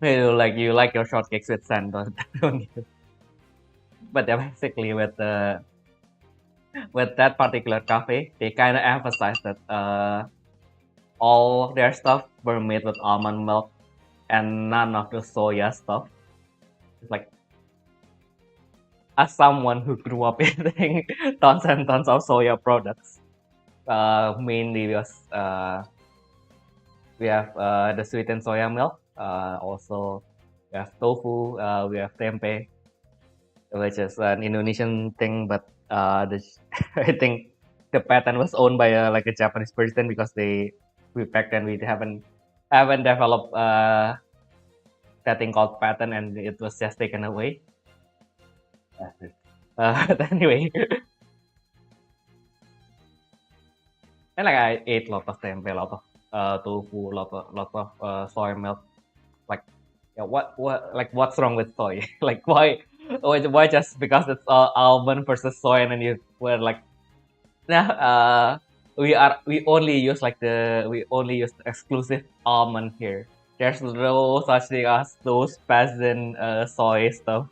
You like your shortcakes with sand, don't you? But yeah, basically with that particular cafe, they kind of emphasized that all their stuff were made with almond milk and none of the soya stuff. It's like, as someone who grew up eating tons and tons of soya products, mainly because we have the sweetened soya milk. Also, we have tofu. We have tempeh, which is an Indonesian thing, but I think the patent was owned by like a Japanese person because back then we haven't developed that thing called patent, and it was just taken away. But anyway, and like I ate a lot of tempeh, a lot of tofu, lot of soy milk. Like, yeah, what's wrong with soy? Like, why just because it's almond versus soy, and then you were like, nah, we only use exclusive almond here. There's no such thing as those peasant soy stuff.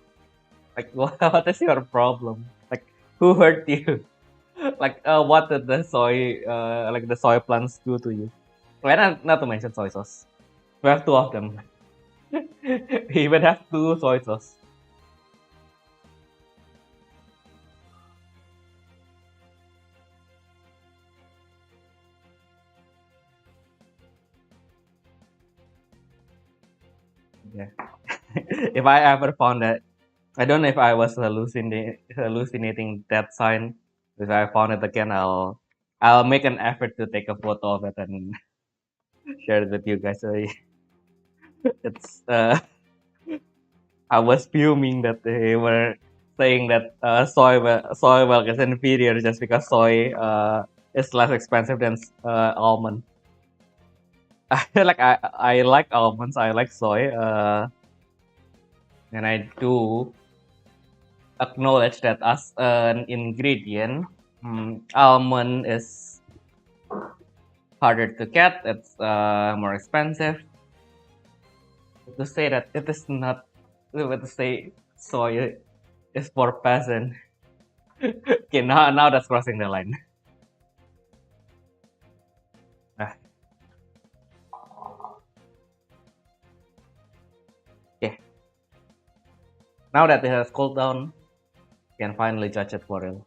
Like, what is your problem? Like, who hurt you? Like, what did the soy plants do to you? Well, not to mention soy sauce. We have two of them. We even have two soy sauce. Yeah. If I ever found that, I don't know if I was hallucinating that sign. If I found it again, I'll make an effort to take a photo of it and share it with you guys. So it's I was fuming that they were saying that soy milk is inferior just because soy is less expensive than almond. I like almonds. I like soy. And I do acknowledge that as an ingredient, almond is harder to get. It's more expensive. To say that it is not, to say soy is for peasant. Okay, now that's crossing the line. Okay. Now that it has cooled down, you can finally judge it for real.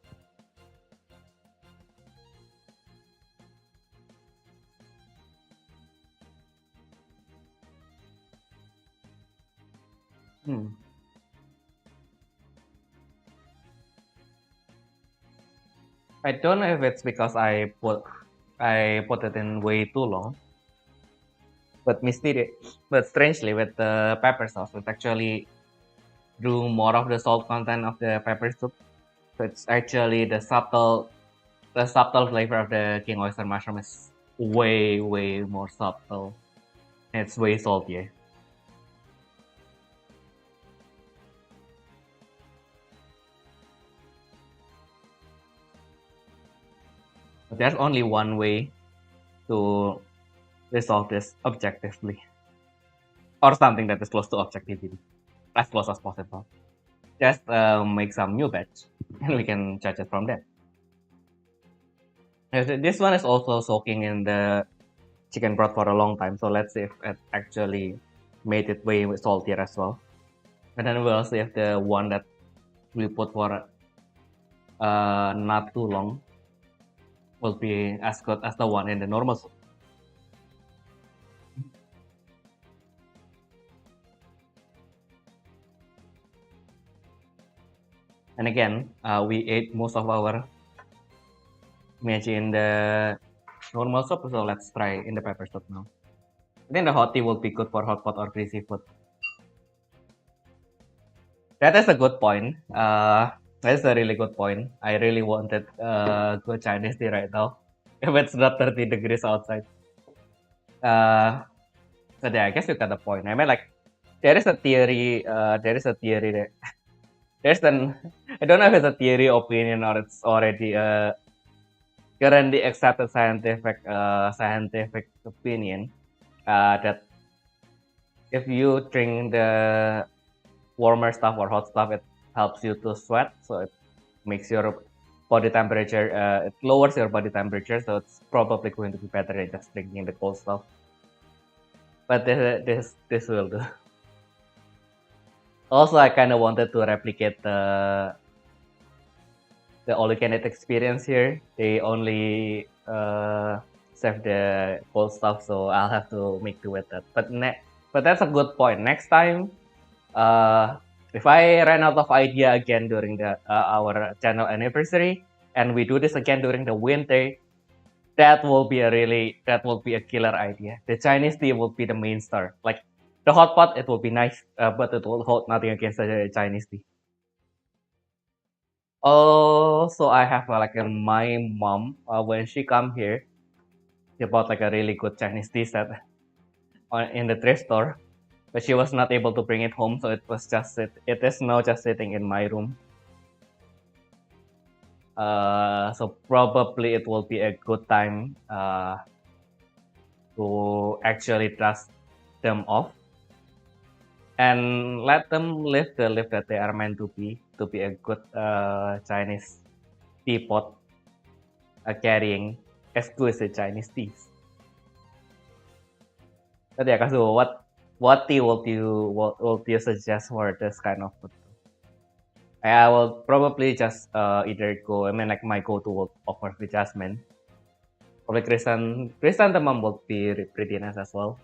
I don't know if it's because I put it in way too long, but strangely with the pepper sauce, it actually drew more of the salt content of the pepper soup. So it's actually the subtle flavor of the king oyster mushroom is way more subtle. And it's way saltier. But there's only one way to resolve this objectively, or something that is close to objectivity, as close as possible. Just make some new batch, and we can judge it from there. This one is also soaking in the chicken broth for a long time, so let's see if it actually made it way saltier as well. And then we'll see if the one that we put for not too long will be as good as the one in the normal soup. And again, we ate most of our mechi in the normal soup, so let's try in the pepper soup now. I think the hot tea will be good for hot pot or greasy food. That is a good point. That's a really good point. I really wanted good Chinese tea right now, if it's not 30 degrees outside. So yeah, I guess you got the point. I mean, like, there is a theory. That there's an I don't know if it's a theory, opinion, or it's already a currently accepted scientific opinion that if you drink the warmer stuff or hot stuff, it helps you to sweat, so it makes your body temperature, it lowers your body temperature, so it's probably going to be better than just drinking the cold stuff. But this will do. Also, I kind of wanted to replicate the all you can eat experience here. They only serve the cold stuff, so I'll have to make do with that. But that's a good point. Next time, if I run out of idea again during the our channel anniversary, and we do this again during the winter, that will be a killer idea. The Chinese tea will be the main star. Like the hot pot, it will be nice, but it will hold nothing against the Chinese tea. Also, I have like my mom, when she come here, she bought like a really good Chinese tea set in the thrift store, but she was not able to bring it home, so it is now just sitting in my room. So probably it will be a good time to actually dust them off and let them live the life that they are meant to be a good Chinese teapot carrying exquisite Chinese teas. But yeah, Kazuo, what tea would you suggest for this kind of food? I will probably just either go. I mean, like my go-to will of course be jasmine. Probably chrysanthemum would be pretty nice as well.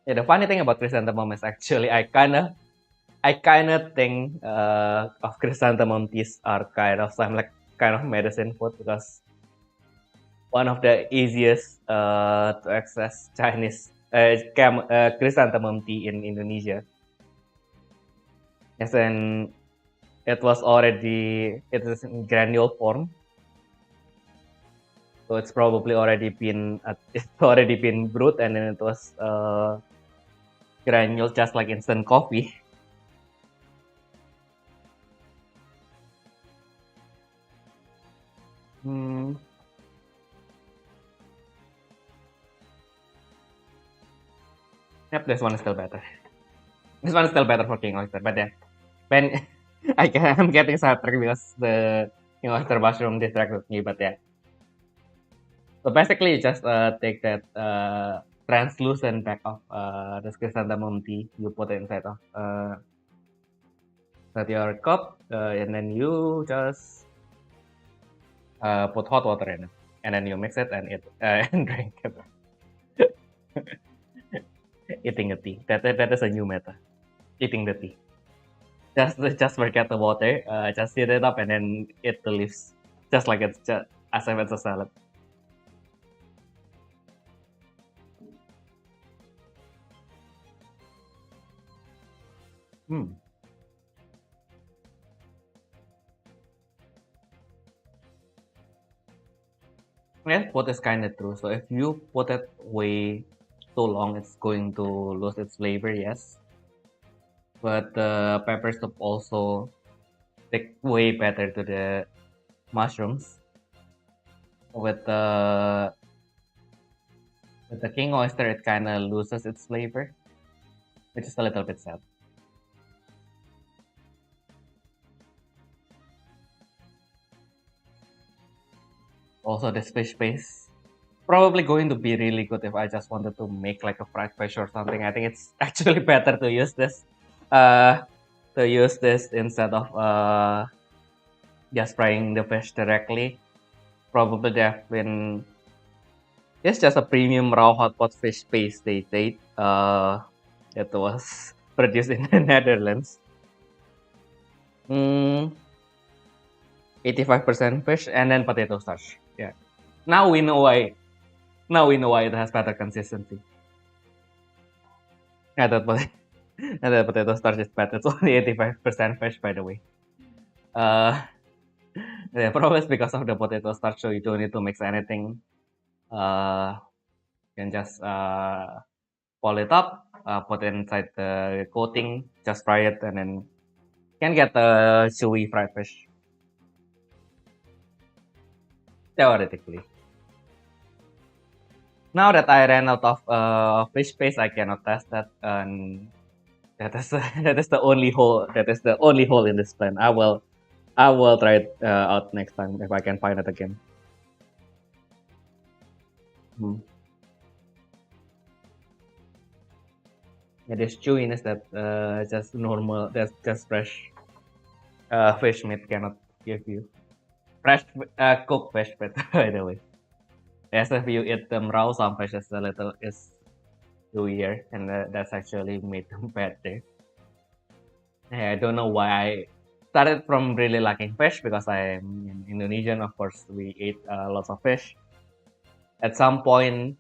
Yeah, the funny thing about chrysanthemum is actually I kind of think of chrysanthemum teas are kind of medicine food, because one of the easiest to access Chinese chrysanthemum tea in Indonesia. Yes, and it is in granule form, so it's probably already been brewed, and then it was granule, just like instant coffee. Yep, this one is still better. This one is still better for King Oyster, but then when I'm getting sidetracked because the King Oyster mushroom distracted me, but yeah. So basically, you just take that translucent pack of the chrysanthemum tea, you put it inside of your cup, and then you just put hot water in it, and then you mix it and eat and drink it. Eating a tea. That is a new meta. Eating the tea. Just forget the water. Just heat it up and then eat the leaves, just like it's as if it's a salad. Yeah, what is kind of true. So if you put it way too long, it's going to lose its flavor, yes. But the pepper soup also stick way better to the mushrooms. With the king oyster, it kind of loses its flavor, which is a little bit sad. Also, this fish paste probably going to be really good if I just wanted to make like a fried fish or something. I think it's actually better to use this instead of just frying the fish directly. Probably it's just a premium raw hot pot fish paste they did. It was produced in the Netherlands. 85% fish and then potato starch. Yeah. Now we know why. Now we know why it has better consistency. I thought potato starch is bad. It's only 85% fish, by the way. The problem is because of the potato starch, so you don't need to mix anything. You can just pull it up, put it inside the coating, just fry it, and then you can get a chewy fried fish. Theoretically. Now that I ran out of fish paste, I cannot test that, and that is the only hole. That is the only hole in this plan. I will try it out next time if I can find it again. Yeah, this chewiness that just normal, that's just fresh fish meat cannot give you. Fresh cooked fish, but by the way, yes, if you eat them raw, some fish is a little chewier, and that's actually made them better. I don't know why I started from really liking fish because I'm in Indonesian. Of course, we eat lots of fish. At some point,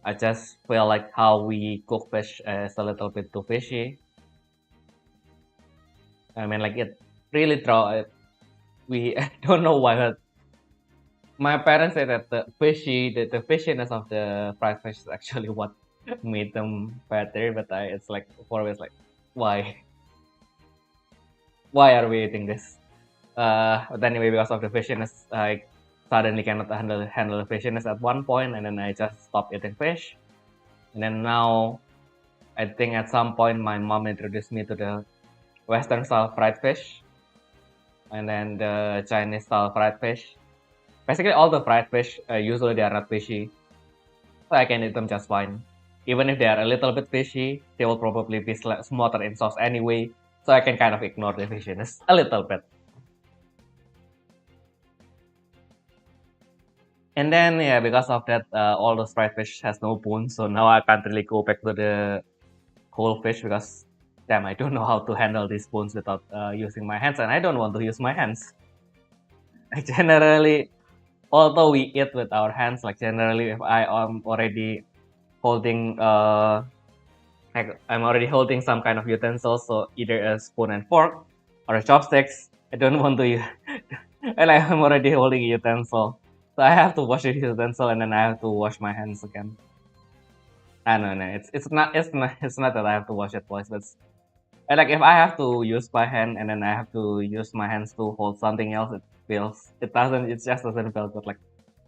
I just feel like how we cook fish is a little bit too fishy. I mean, like it really I don't know why, but my parents say that the fishiness of the fried fish is actually what made them better. But it's like for me, it's like, why? Why are we eating this? But anyway, because of the fishiness, I suddenly cannot handle the fishiness at one point, and then I just stopped eating fish. And then now, I think at some point my mom introduced me to the Western style fried fish, and then the Chinese style fried fish. Basically, all the fried fish usually they are not fishy, so I can eat them just fine. Even if they are a little bit fishy, they will probably be smothered in sauce anyway, so I can kind of ignore the fishiness a little bit. And then, yeah, because of that, all those fried fish has no bones, so now I can't really go back to the whole fish because, damn, I don't know how to handle these bones without using my hands, and I don't want to use my hands. Like generally, although we eat with our hands, like generally, if I am already holding, like I'm already holding some kind of utensil, so either a spoon and fork or a chopsticks, I don't want to use, and I'm already holding a utensil. So I have to wash the utensil and then I have to wash my hands again. I don't know. It's not that I have to wash it twice, but like if I have to use my hand and then I have to use my hands to hold something else, it just doesn't feel good. Like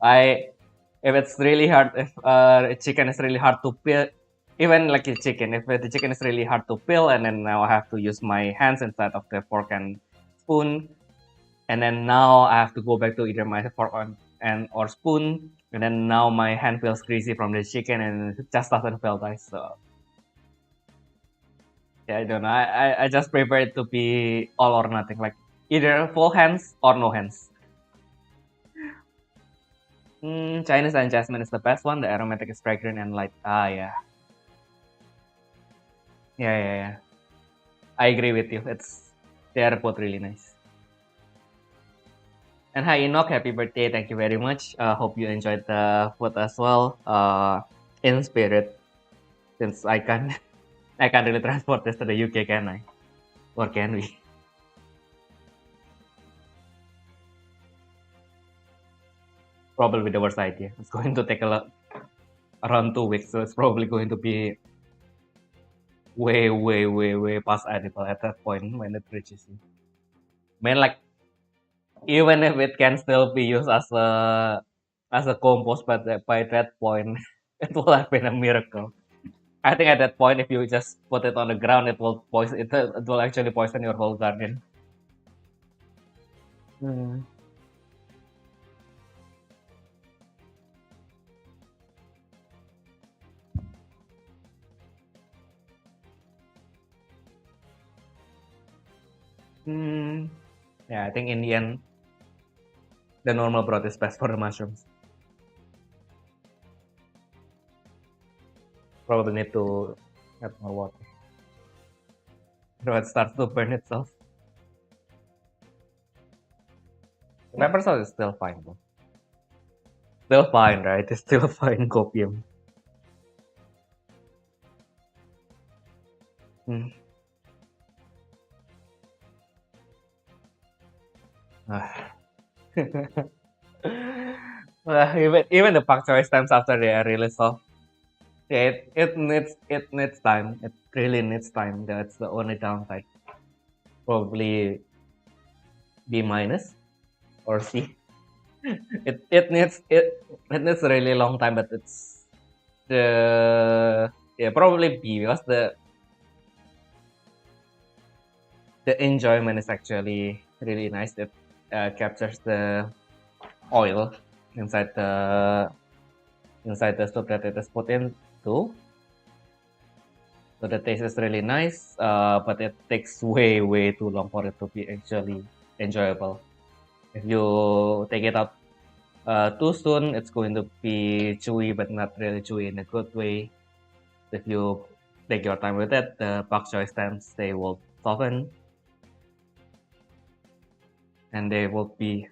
if it's really hard, if chicken is really hard to peel, even like a chicken, if the chicken is really hard to peel, and then now I have to use my hands instead of the fork and spoon, and then now I have to go back to either my fork or spoon, and then now my hand feels greasy from the chicken, and it just doesn't feel nice. So yeah, I don't know. I just prefer it to be all or nothing, like either full hands or no hands. Chinese and jasmine is the best one. The aromatic is fragrant and light. Yeah. Yeah. I agree with you. They are both really nice. And hi Enoch, happy birthday! Thank you very much. Hope you enjoyed the food as well. In spirit, since I can't really transport this to the UK, can I? Or can we? Probably the worst idea. It's going to take around 2 weeks, so it's probably going to be way past edible at that point when it reaches you. Man, like even if it can still be used as a compost, but by that point, it will have been a miracle. I think at that point, if you just put it on the ground, it will poison. It will actually poison your whole garden. Yeah, I think in the end, the normal broth is best for the mushrooms. Probably need to add more water. it starts to burn itself. The pepper sauce is still fine though. Still fine, right? It's still fine copium. Hmm. Even the pak choy stems after they are really soft. Yeah, it needs time. It really needs time. That's the only downside. Probably B minus or C. It needs a really long time, but it's the probably B because the enjoyment is actually really nice. It captures the oil inside the soup that it is put into. So the taste is really nice, but it takes way too long for it to be actually enjoyable. If you take it out too soon, it's going to be chewy, but not really chewy in a good way. If you take your time with it, the pak choy stems, they will soften, and they will be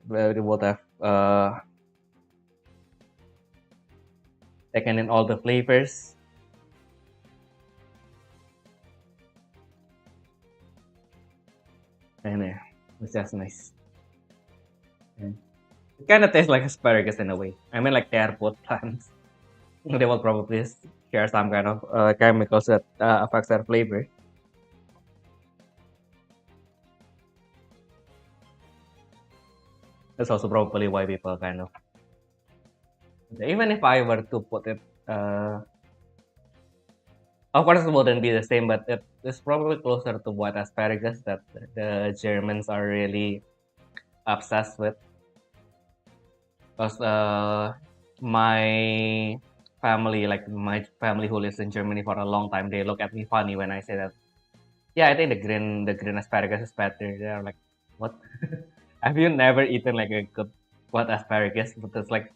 they will have taken in all the flavors. And it's just nice. And it kind of tastes like asparagus in a way. I mean, like they are both plants. They will probably share some kind of chemicals that affects their flavor. That's also probably why people kind of, even if I were to put it, of course it wouldn't be the same, but it is probably closer to white asparagus that the Germans are really obsessed with. Because my family who lives in Germany for a long time, they look at me funny when I say that. Yeah, I think the green asparagus is better. They're like, what? Have you never eaten like a good white asparagus? But it's like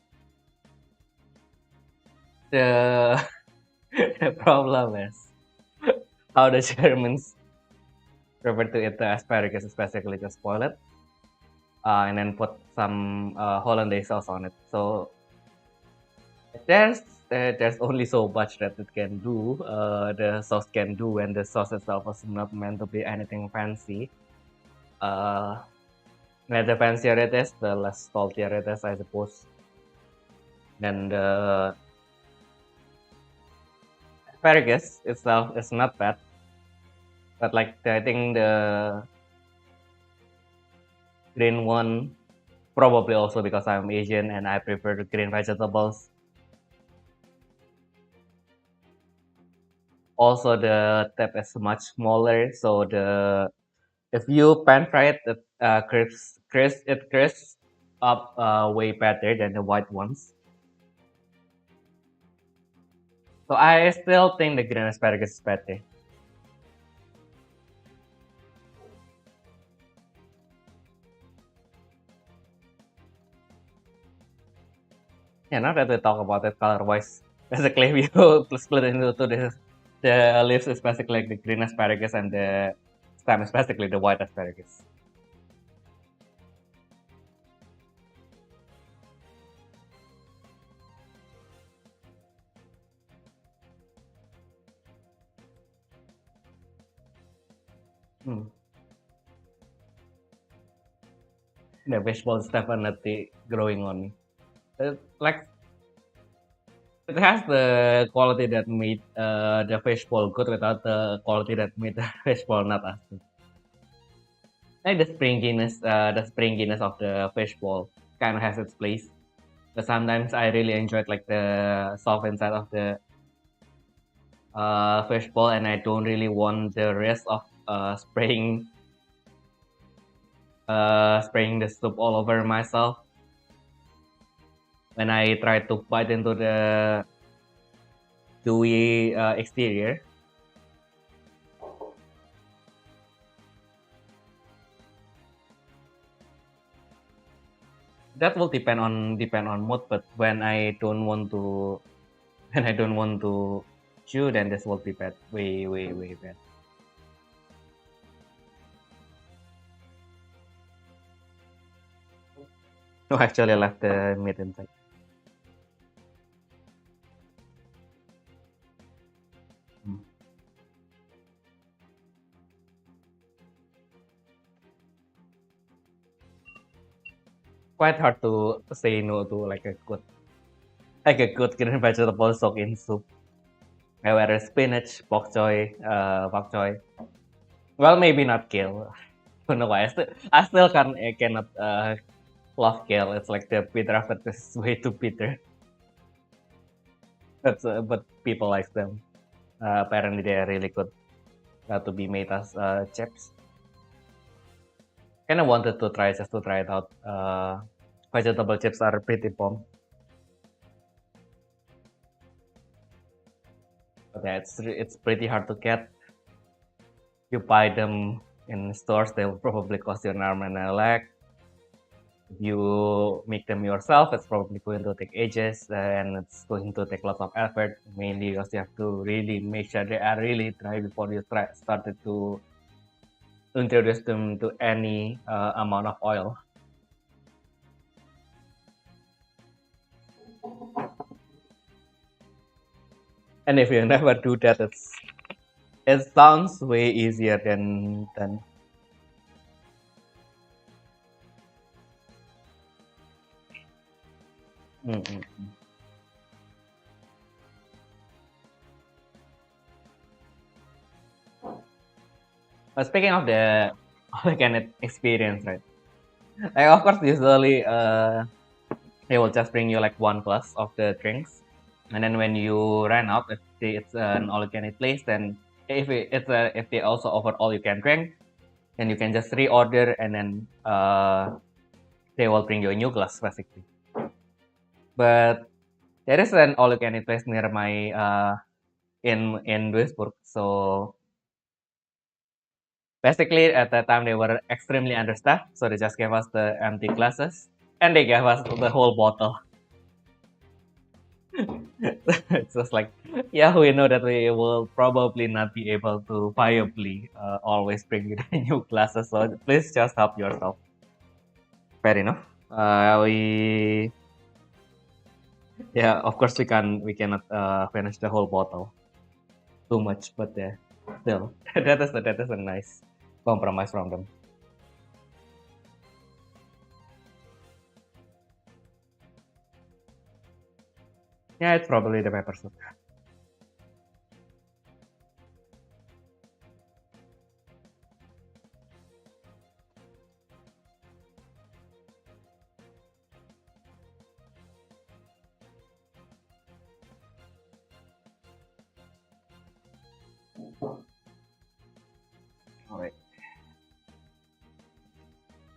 the the problem is how the Germans prefer to eat the asparagus is basically just spoil it and then put some hollandaise sauce on it. So there's only so much that it can do. The sauce can do, and the sauce itself is not meant to be anything fancy. The fancier it is, the less saltier it is, I suppose. Then the asparagus itself is not bad, but like I think the green one, probably also because I'm Asian and I prefer the green vegetables. Also, the tip is much smaller, so if you pan fry it, it crisps up way better than the white ones. So I still think the green asparagus is better. Yeah, now that we talk about it color-wise, basically if you split it into two, the leaves is basically like the green asparagus and the stem is basically the white asparagus. The fishball is definitely growing on me. Like it has the quality that made the fishball good without the quality that made the fishball not as good. Like the springiness of the fishball kind of has its place. But sometimes I really enjoyed like the soft inside of the fishball, and I don't really want the risk of spraying the soup all over myself when I try to bite into the chewy exterior. That will depend on mood, but when I don't want to chew, then this will be bad, way bad. No, actually, I left the meat inside. Quite hard to say no to like a good green vegetable soaked in soup. Whether spinach, bok choy. Well, maybe not kale. Don't know why. I still cannot love kale. It's like the bitter of it is way too bitter. But people like them. Apparently, they are really good to be made as chips. Kind of wanted to try just to try it out. Vegetable chips are pretty bomb. But yeah, it's pretty hard to get. You buy them in stores, they'll probably cost you an arm and a leg. If you make them yourself, it's probably going to take ages and it's going to take lots of effort. Mainly because you have to really make sure they are really dry before you started to introduce them to any amount of oil. And if you never do that, it sounds way easier than But speaking of the organic experience, right? Like, of course, usually they will just bring you like one glass of the drinks, and then when you run out, if it's an all you can eat place, then if they also offer all you can drink, then you can just reorder, and then they will bring you a new glass basically. But there is an all you can eat place near my in Duisburg, so basically at that time they were extremely understaffed, so they just gave us the empty glasses and they gave us the whole bottle. It's just like, yeah, we know that we will probably not be able to viably always bring you the new glasses, so please just help yourself. Fair enough. Yeah, of course we cannot finish the whole bottle. Too much, but yeah, still that is a nice compromise from them. Yeah, it's probably the pepper soup. Alright.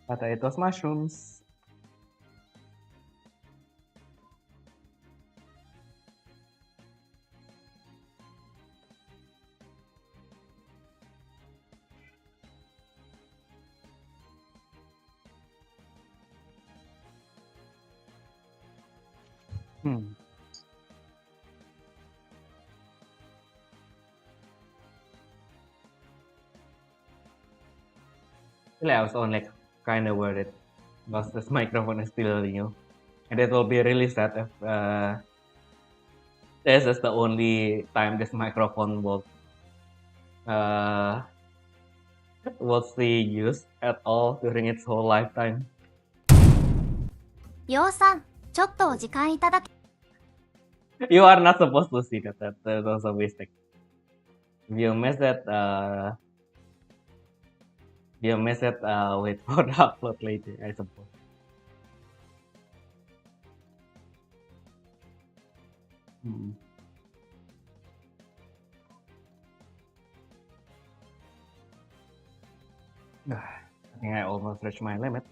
Potatoes, mushrooms. I was only kind of worried because this microphone is still new, and it will be really sad if this is the only time this microphone uh, will see use at all during its whole lifetime. ようさん、ちょっとお時間いただけ。 You are not supposed to see that. That was a mistake. If you miss it, wait for the upload later, I suppose. I think I almost reached my limit.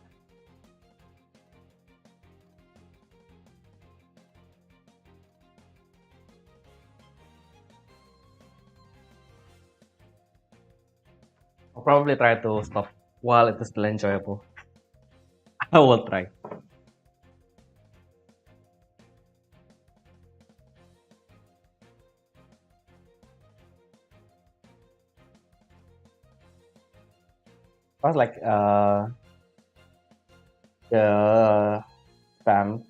I'll probably try to stop while it is still enjoyable. I will try. I was like the stand,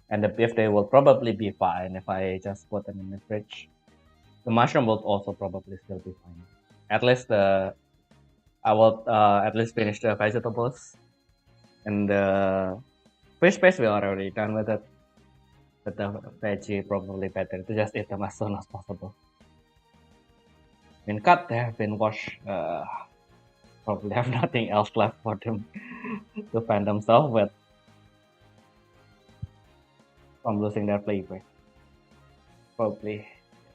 and the beef they will probably be fine if I just put them in the fridge. The mushroom will also probably still be fine. At least I will at least finish the vegetables, and the fish paste we are already done with it. But the veggie probably better to just eat them as soon as possible. Been cut, they have been washed. Probably have nothing else left for them to find themselves with from losing their flavor. Probably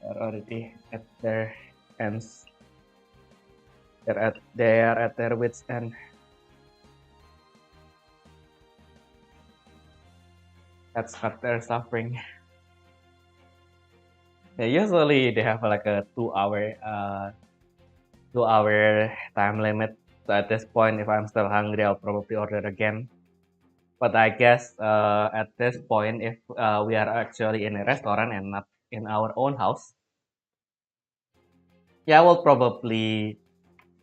are already at their ends. They are at their wits' end. That's cut their suffering. Yeah, usually they have like a 2 hour time limit. So at this point, if I'm still hungry, I'll probably order again. But I guess at this point, if we are actually in a restaurant and not in our own house, yeah, we'll probably.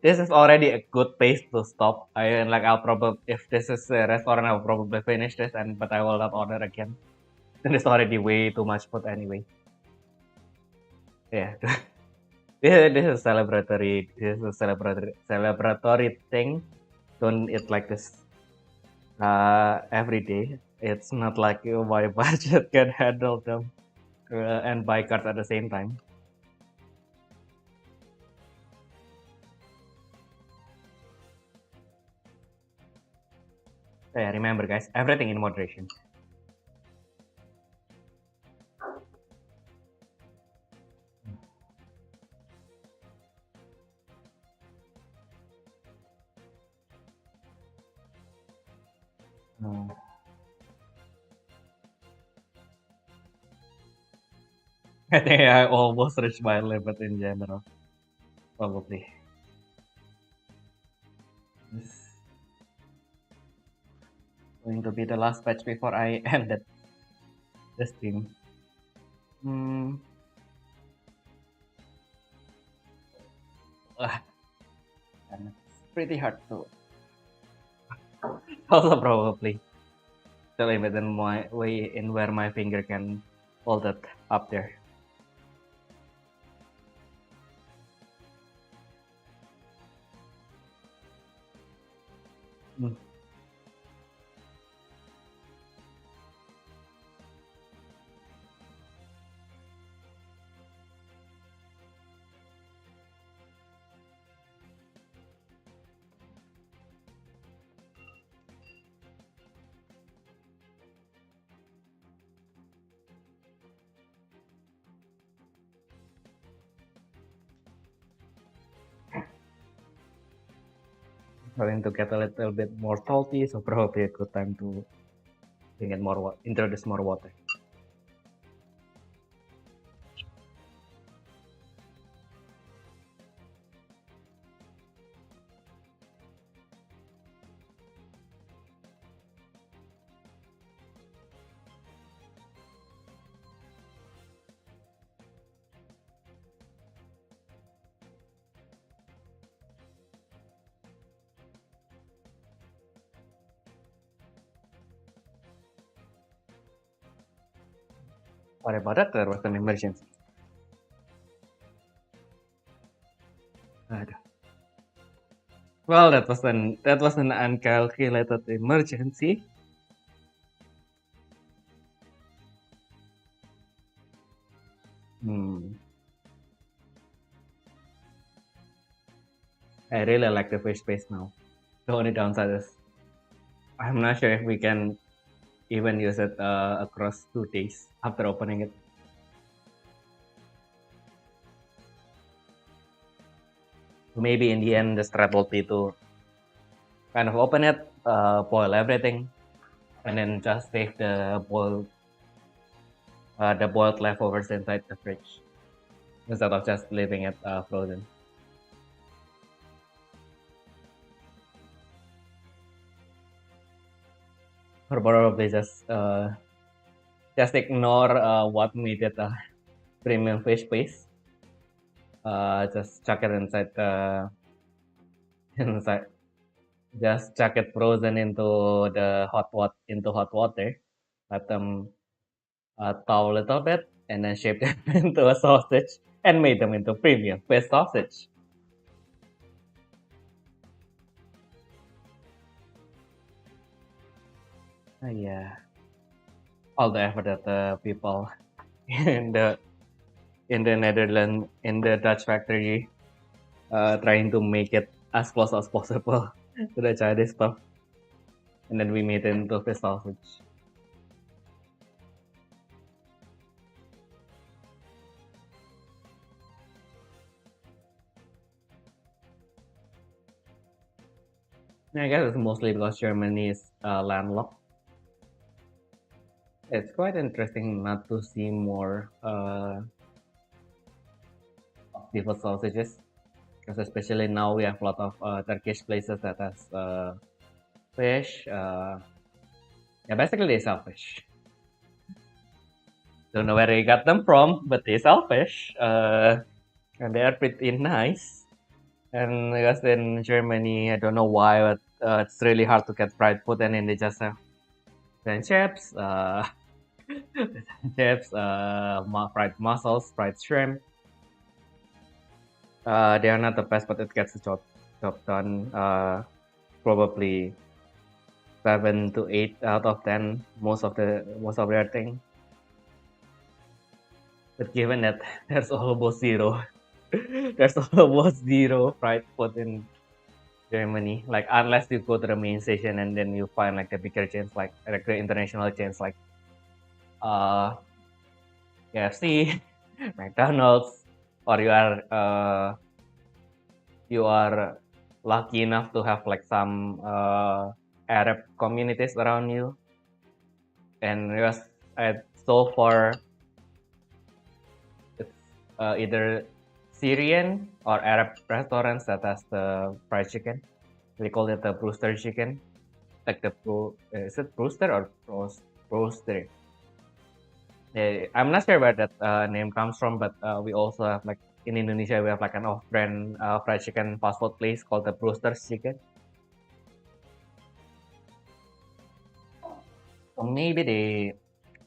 This is already a good pace to stop. I'll probably, if this is a restaurant, I'll probably finish this, but I will not order again. And it's already way too much food anyway. Yeah. This is celebratory. This is a celebratory thing. Don't eat like this every day. It's not like my budget can handle them and buy cards at the same time. So yeah, remember guys, everything in moderation. I think I almost reached my limit in general. Probably. This is going to be the last batch before I end the stream. And it's pretty hard to also probably the limit in my way in where my finger can hold it up there. Starting to get a little bit more salty, so probably a good time to introduce more water. Sorry about that, there was an emergency. Well, that was an uncalculated emergency. I really like the fish paste now. The only downside is I'm not sure if we can even use it across 2 days after opening it. Maybe in the end the strat will be to kind of open it, boil everything, and then just save the boiled leftovers inside the fridge instead of just leaving it frozen. Or probably just ignore what made it a premium fish paste. Just chuck it inside just chuck it frozen into hot water, let them thaw a little bit, and then shape them into a sausage and made them into premium fish sausage. Yeah, all the effort that the people in the Netherlands, in the Dutch factory, trying to make it as close as possible to the Chinese stuff, and then we made it into fish sausage. I guess it's mostly because Germany is landlocked. It's quite interesting not to see more different sausages, because especially now we have a lot of Turkish places that has fish. Yeah, basically they sell fish. Don't know where they got them from, but they sell fish, and they are pretty nice. And because in Germany, I don't know why, but it's really hard to get fried food, and then they just have chips, chips, fried mussels, fried shrimp. They are not the best, but it gets the job done. Probably 7 to 8 out of 10, most of their thing. But given that there's almost zero, there's almost zero fried food in Germany. Like unless you go to the main station and then you find like the bigger chains, like the international chains, like KFC, McDonald's, or you are lucky enough to have like some Arab communities around you, and yes, so far it's either Syrian or Arab restaurants that has the fried chicken. We call it the Brewster chicken, like the is it Brewster or Brewster? I'm not sure where that name comes from, but we also have like in Indonesia we have like an off-brand fried chicken fast food place called the Brewster's chicken. So maybe they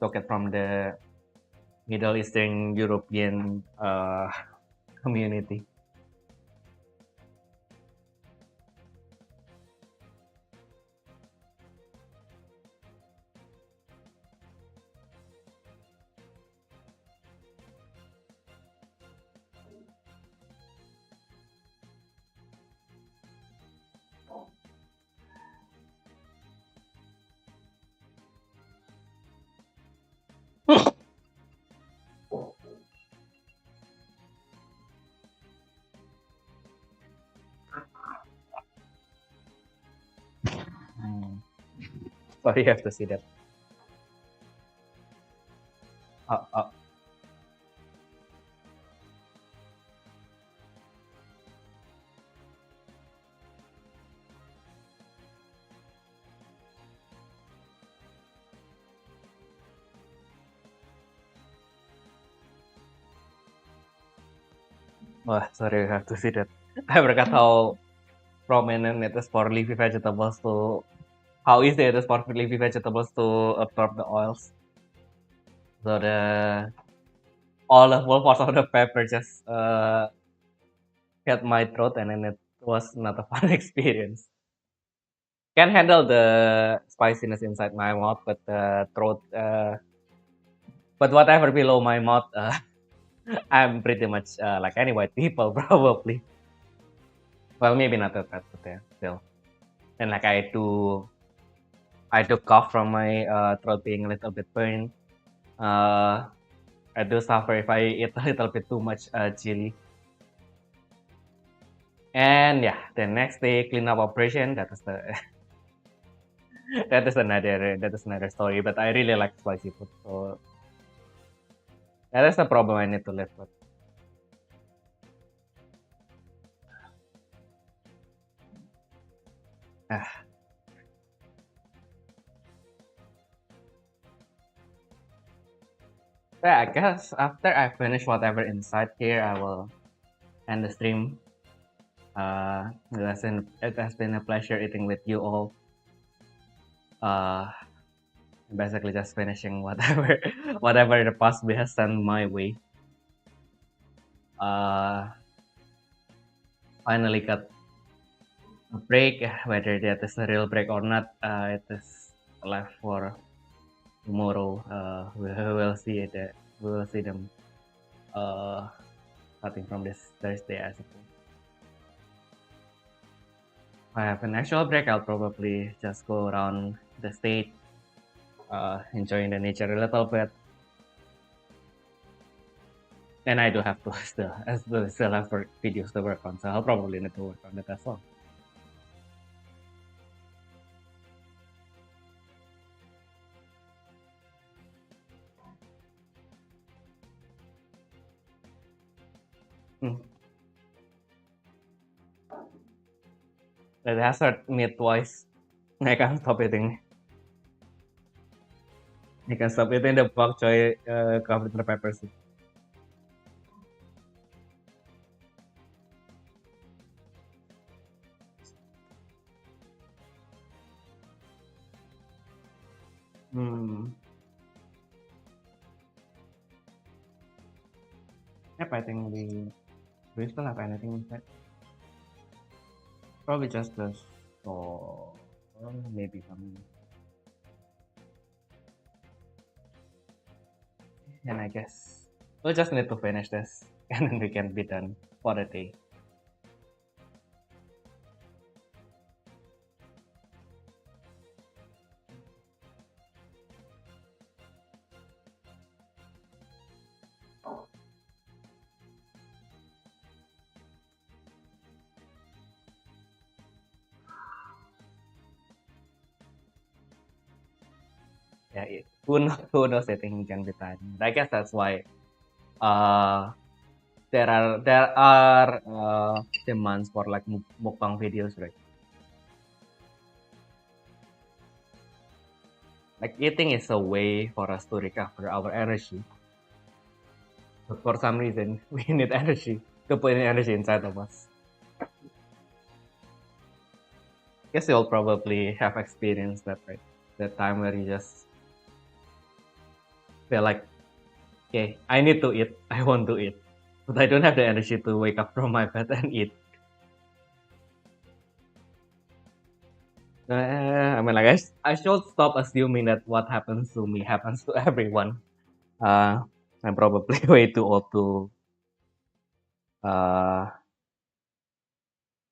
took it from the Middle Eastern European community. Sorry, you have to see that. Wah, sorry, you have to see that. I forgot how prominent it is for leafy vegetables to, how easy it is for leafy vegetables to absorb the oils. So all the full force of the pepper just hit my throat, and then it was not a fun experience. Can handle the spiciness inside my mouth, but the throat, but whatever below my mouth, I'm pretty much like any white people probably. Well, maybe not that bad, but yeah, still. And like I do cough from my throat being a little bit burned. I do suffer if I eat a little bit too much chili. And yeah, the next day cleanup operation. That is the that is another story. But I really like spicy food, so that is the problem I need to live with. Yeah, I guess after I finish whatever inside here, I will end the stream. It has been a pleasure eating with you all. Basically just finishing whatever the past B has sent my way. Finally got a break, whether that is a real break or not, it is left for tomorrow. We'll see it. We will see them starting from this Thursday, I suppose. If I have an actual break, I'll probably just go around the state, enjoying the nature a little bit. And I do have to still have videos to work on, so I'll probably need to work on it as well. The hazard mid twice. I can't stop eating. I can stop eating the bok choy covered in pepper soup. Yep, I think we still have anything inside. Probably just the store, or maybe some. And I guess we'll just need to finish this, and then we can be done for the day. Yeah, who knows? I think it can be done. But I guess that's why there are demands for like mukbang videos, right? Like eating is a way for us to recover our energy. But for some reason, we need energy to put energy inside of us. Guess you'll probably have experienced that, right? That time where you just feel like, okay, I need to eat, I want to eat, but I don't have the energy to wake up from my bed and eat. I mean, like, I should stop assuming that what happens to me happens to everyone. I'm probably way too old to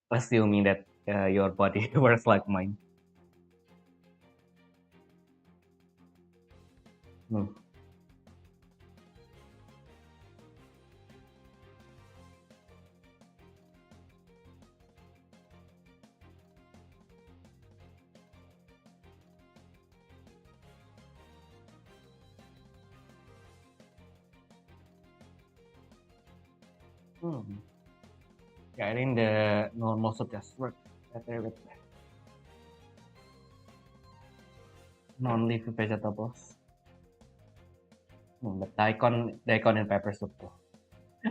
assuming that your body works like mine. Yeah, I think the normal soup just works better with non-leafy vegetables. But daikon and pepper soup too.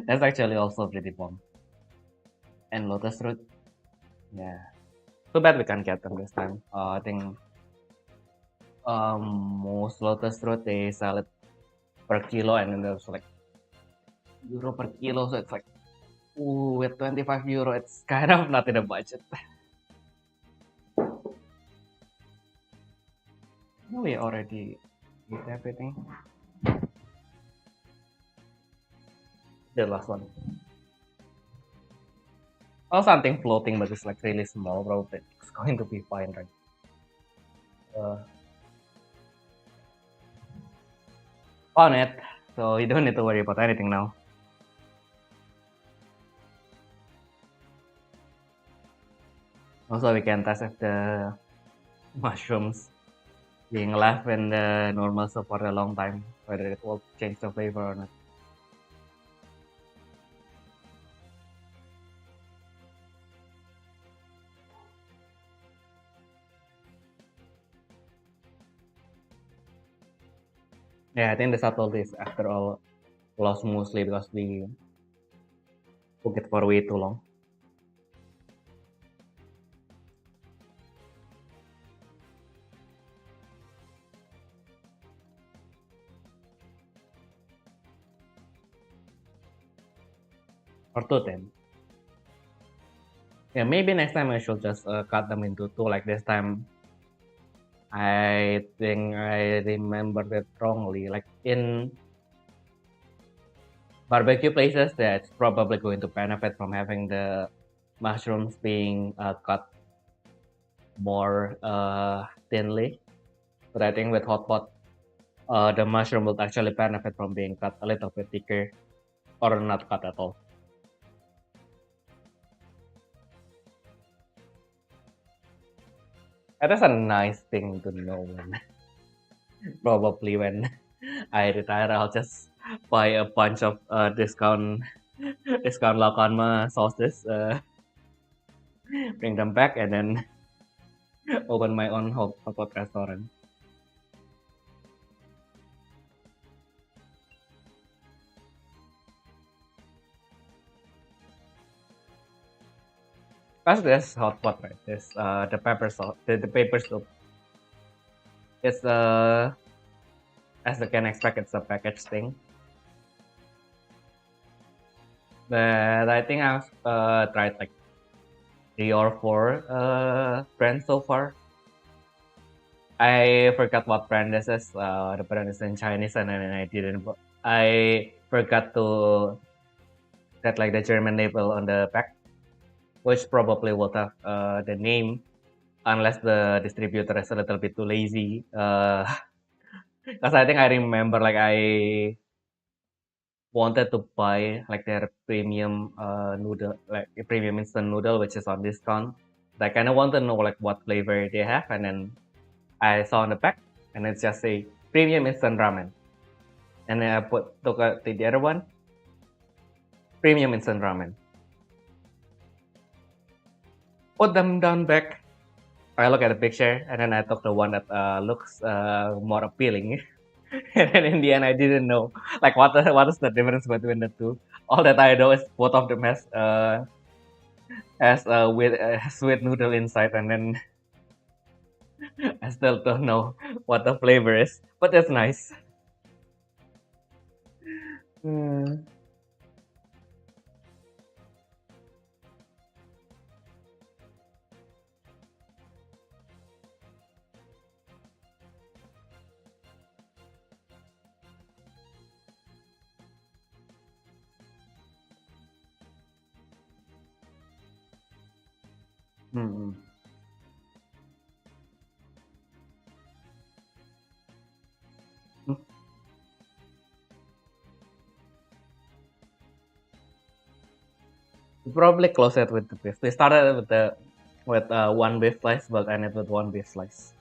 That's actually also pretty bomb. And lotus root. Yeah. Too bad we can't get them this time. I think most lotus root they sell it per kilo, and then there's like euro per kilo, so it's like, with 25 euro, it's kind of not in the budget. We already did everything. The last one. Oh, something floating, but it's like really small, bro. It's going to be fine, right? On it, so you don't need to worry about anything now. Also, we can test if the mushrooms being left in the normal soup for a long time, whether it will change the flavor or not. Yeah, I think the subtlety is after all lost mostly because we cook it for way too long. or 210. Yeah, maybe next time I should just cut them into two. Like this time, I think I remembered it wrongly. Like in barbecue places, that's probably going to benefit from having the mushrooms being cut more thinly. But I think with hot pot, the mushroom will actually benefit from being cut a little bit thicker or not cut at all. That is a nice thing to know. Probably when I retire, I'll just buy a bunch of discount lakanma sauces, bring them back, and then open my own hot pot restaurant. Plus, there's hot pot, right? There's the pepper sauce, the pepper soup. It's as you can expect, it's a packaged thing. But I think I've tried like 3 or 4 brands so far. I forgot what brand this is. The brand is in Chinese, and then I forgot to set like the German label on the pack, which probably will have the name, unless the distributor is a little bit too lazy. Because I think I remember like I wanted to buy like their premium noodle, like a premium instant noodle, which is on discount. I kind of want to know like what flavor they have, and then I saw on the pack, and it's just a premium instant ramen. And then I took the other one, premium instant ramen. Put them down back. I look at the picture, and then I took the one that looks more appealing. And then in the end, I didn't know like what is the difference between the two. All that I know is both of them has sweet noodle inside, and then I still don't know what the flavor is, but it's nice. Hmm. Hmm. We probably close it with the beef. We started with one beef slice, but ended with one beef slice.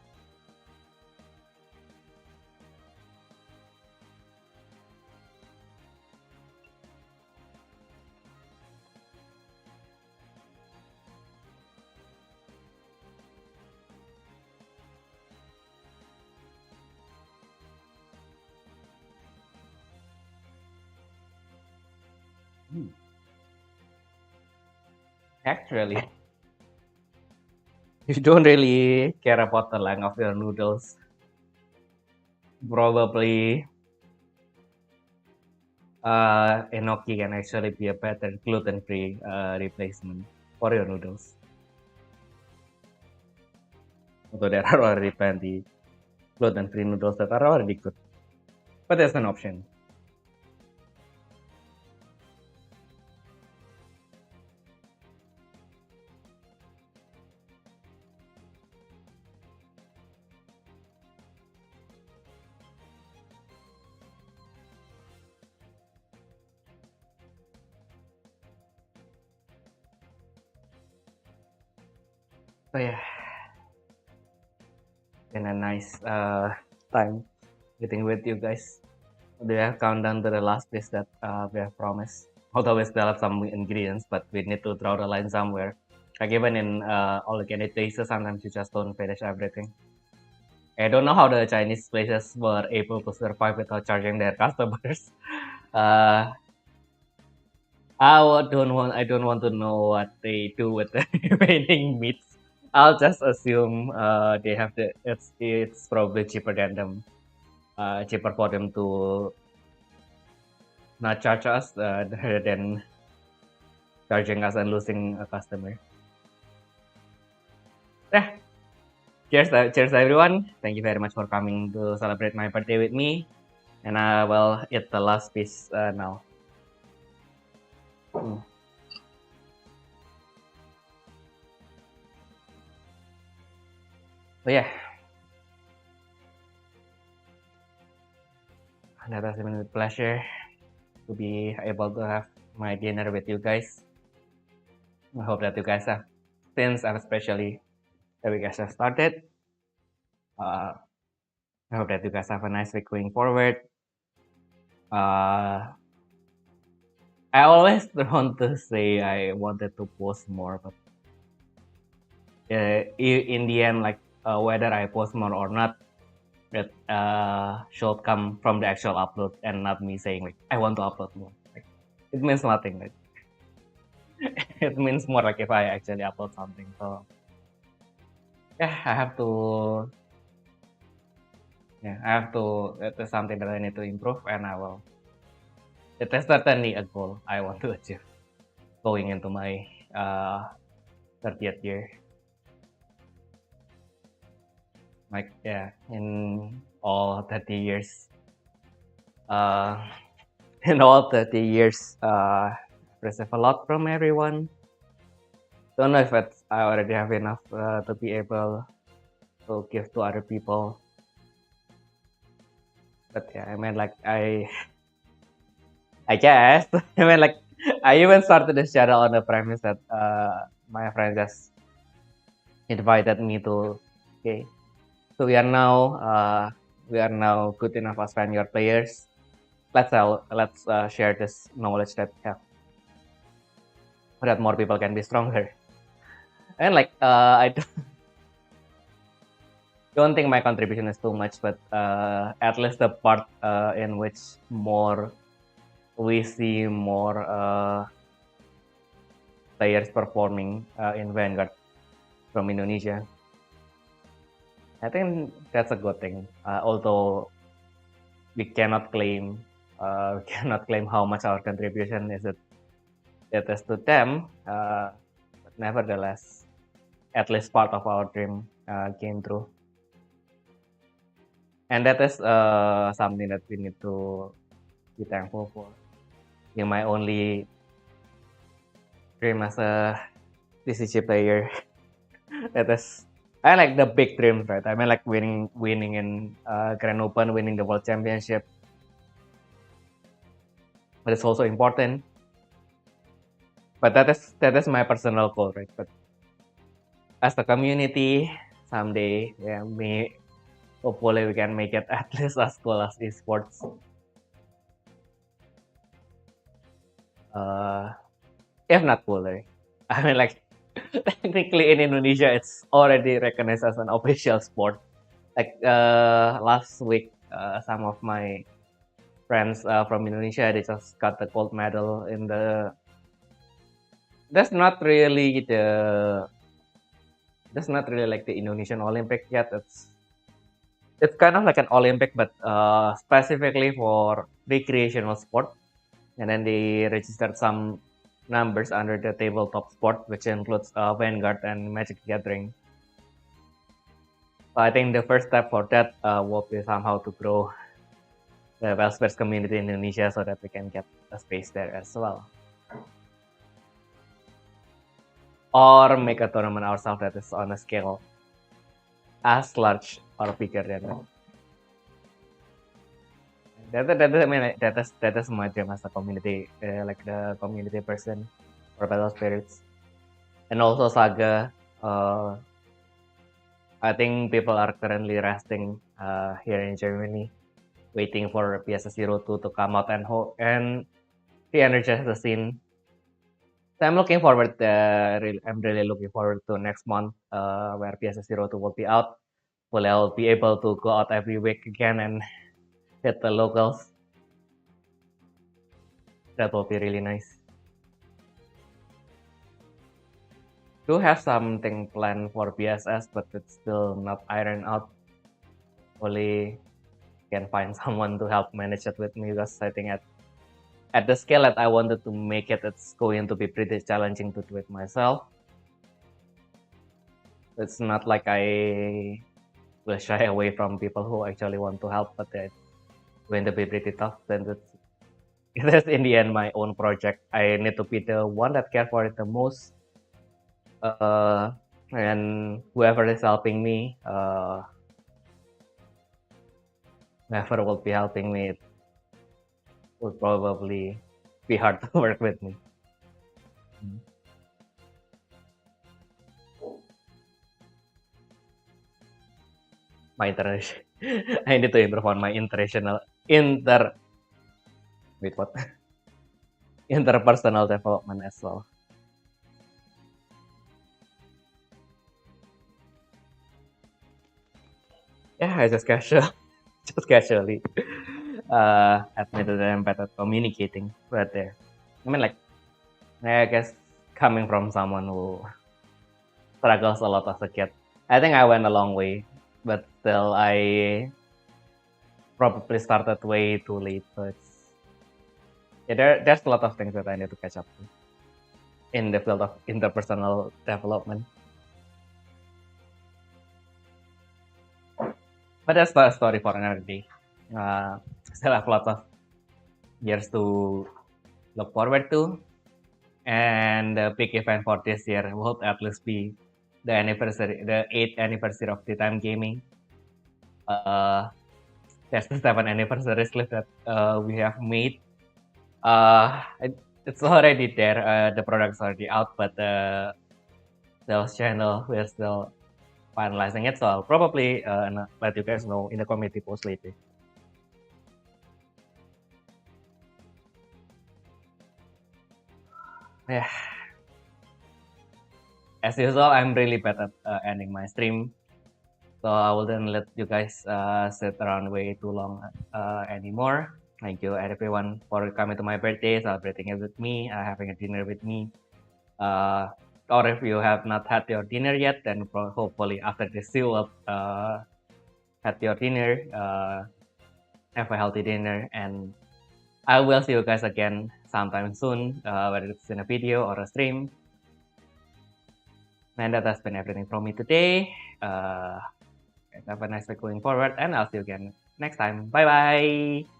Actually, if you don't really care about the length of your noodles, probably enoki can actually be a better gluten-free replacement for your noodles. Although there are already plenty gluten-free noodles that are already good, but there's an option. So yeah, been a nice time getting with you guys. We have countdown to the last dish that we have promised. Although we still have some ingredients, but we need to draw the line somewhere. Like even in all organic places, sometimes you just don't finish everything. I don't know how the Chinese places were able to survive without charging their customers. I don't want to know what they do with the remaining meats. I'll just assume they have it's probably cheaper than them, cheaper for them to not charge us than charging us and losing a customer. Yeah. Cheers everyone. Thank you very much for coming to celebrate my birthday with me. And I will eat the last piece now. So yeah. That has been a pleasure to be able to have my dinner with you guys. I hope that you guys have, since and especially that you guys have started. I hope that you guys have a nice week going forward. I always want to say I wanted to post more, but in the end, like whether I post more or not, that should come from the actual upload and not me saying like I want to upload more. Like, it means nothing. Like, it means more like if I actually upload something. So yeah, I have to. Yeah, I have to. It is something that I need to improve, and I will. It is certainly a goal I want to achieve going into my 30th year. Like yeah, in all 30 years, in all 30 years, receive a lot from everyone. Don't know if I already have enough to be able to give to other people. But yeah, I mean like I guess I mean like I even started the channel on the premise that my friend just invited me to okay. So we are now good enough as Vanguard players. Let's share this knowledge that we have, so that more people can be stronger. And like I don't think my contribution is too much, but at least the part in which we see more players performing in Vanguard from Indonesia. I think that's a good thing. Although we cannot claim how much our contribution is to them. But nevertheless, at least part of our dream came true, and that is something that we need to be thankful for. My only dream as a TCG player, that is. I like the big dreams, right? I mean, like winning in Grand Open, winning the World Championship. But it's also important. But that is my personal goal, right? But as a community, someday, yeah, hopefully we can make it at least as cool as esports. If not cooler, I mean, like. Technically in Indonesia it's already recognized as an official sport. Like last week some of my friends from Indonesia, they just got the gold medal in that's not really like the Indonesian Olympic yet. It's kind of like an Olympic, but specifically for recreational sport. And then they registered some numbers under the tabletop sport, which includes Vanguard and Magic the Gathering. So I think the first step for that will be somehow to grow the Wellspace community in Indonesia so that we can get a space there as well. Or make a tournament ourselves that is on a scale as large or bigger than that. That is my dream as a community, like the community person for Battle Spirits, and also Saga. I think people are currently resting here in Germany, waiting for PSS02 to come out and re-energize the scene. So I'm looking forward. I'm really looking forward to next month, where PSS02 will be out. Hopefully, I'll be able to go out every week again and hit the locals. That will be really nice. Do have something planned for PSS, but it's still not ironed out. Hopefully, can find someone to help manage it with me, because I think at the scale that I wanted to make it, it's going to be pretty challenging to do it myself. It's not like I will shy away from people who actually want to help, but it's going to be pretty tough. Then it is in the end my own project. I need to be the one that cares for it the most. And whoever is helping me, whoever will be helping me, it would probably be hard to work with me. My international, I need to improve on my interpersonal development as well. Yeah, I just casually admitted that I'm bad at communicating, but I mean, like, I guess coming from someone who struggles a lot as a kid, I think I went a long way, but still I probably started way too late. So there's a lot of things that I need to catch up to in the field of interpersonal development. But that's not a story for another day. Still have lots of years to look forward to. And the big event for this year would at least be the 8th anniversary of Daytime Gaming. There's the 7th anniversary list that we have made. It's already there. The product's already out, but the sales channel, we're still finalizing it, so I'll probably let you guys know in the community post later. Yeah. As usual, I'm really bad at ending my stream, so I wouldn't let you guys sit around way too long anymore. Thank you everyone for coming to my birthday, celebrating it with me, having a dinner with me. Or if you have not had your dinner yet, then hopefully after this you will have your dinner, have a healthy dinner, and I will see you guys again sometime soon, whether it's in a video or a stream. And that has been everything from me today. Have a nice week going forward, and I'll see you again next time. Bye bye!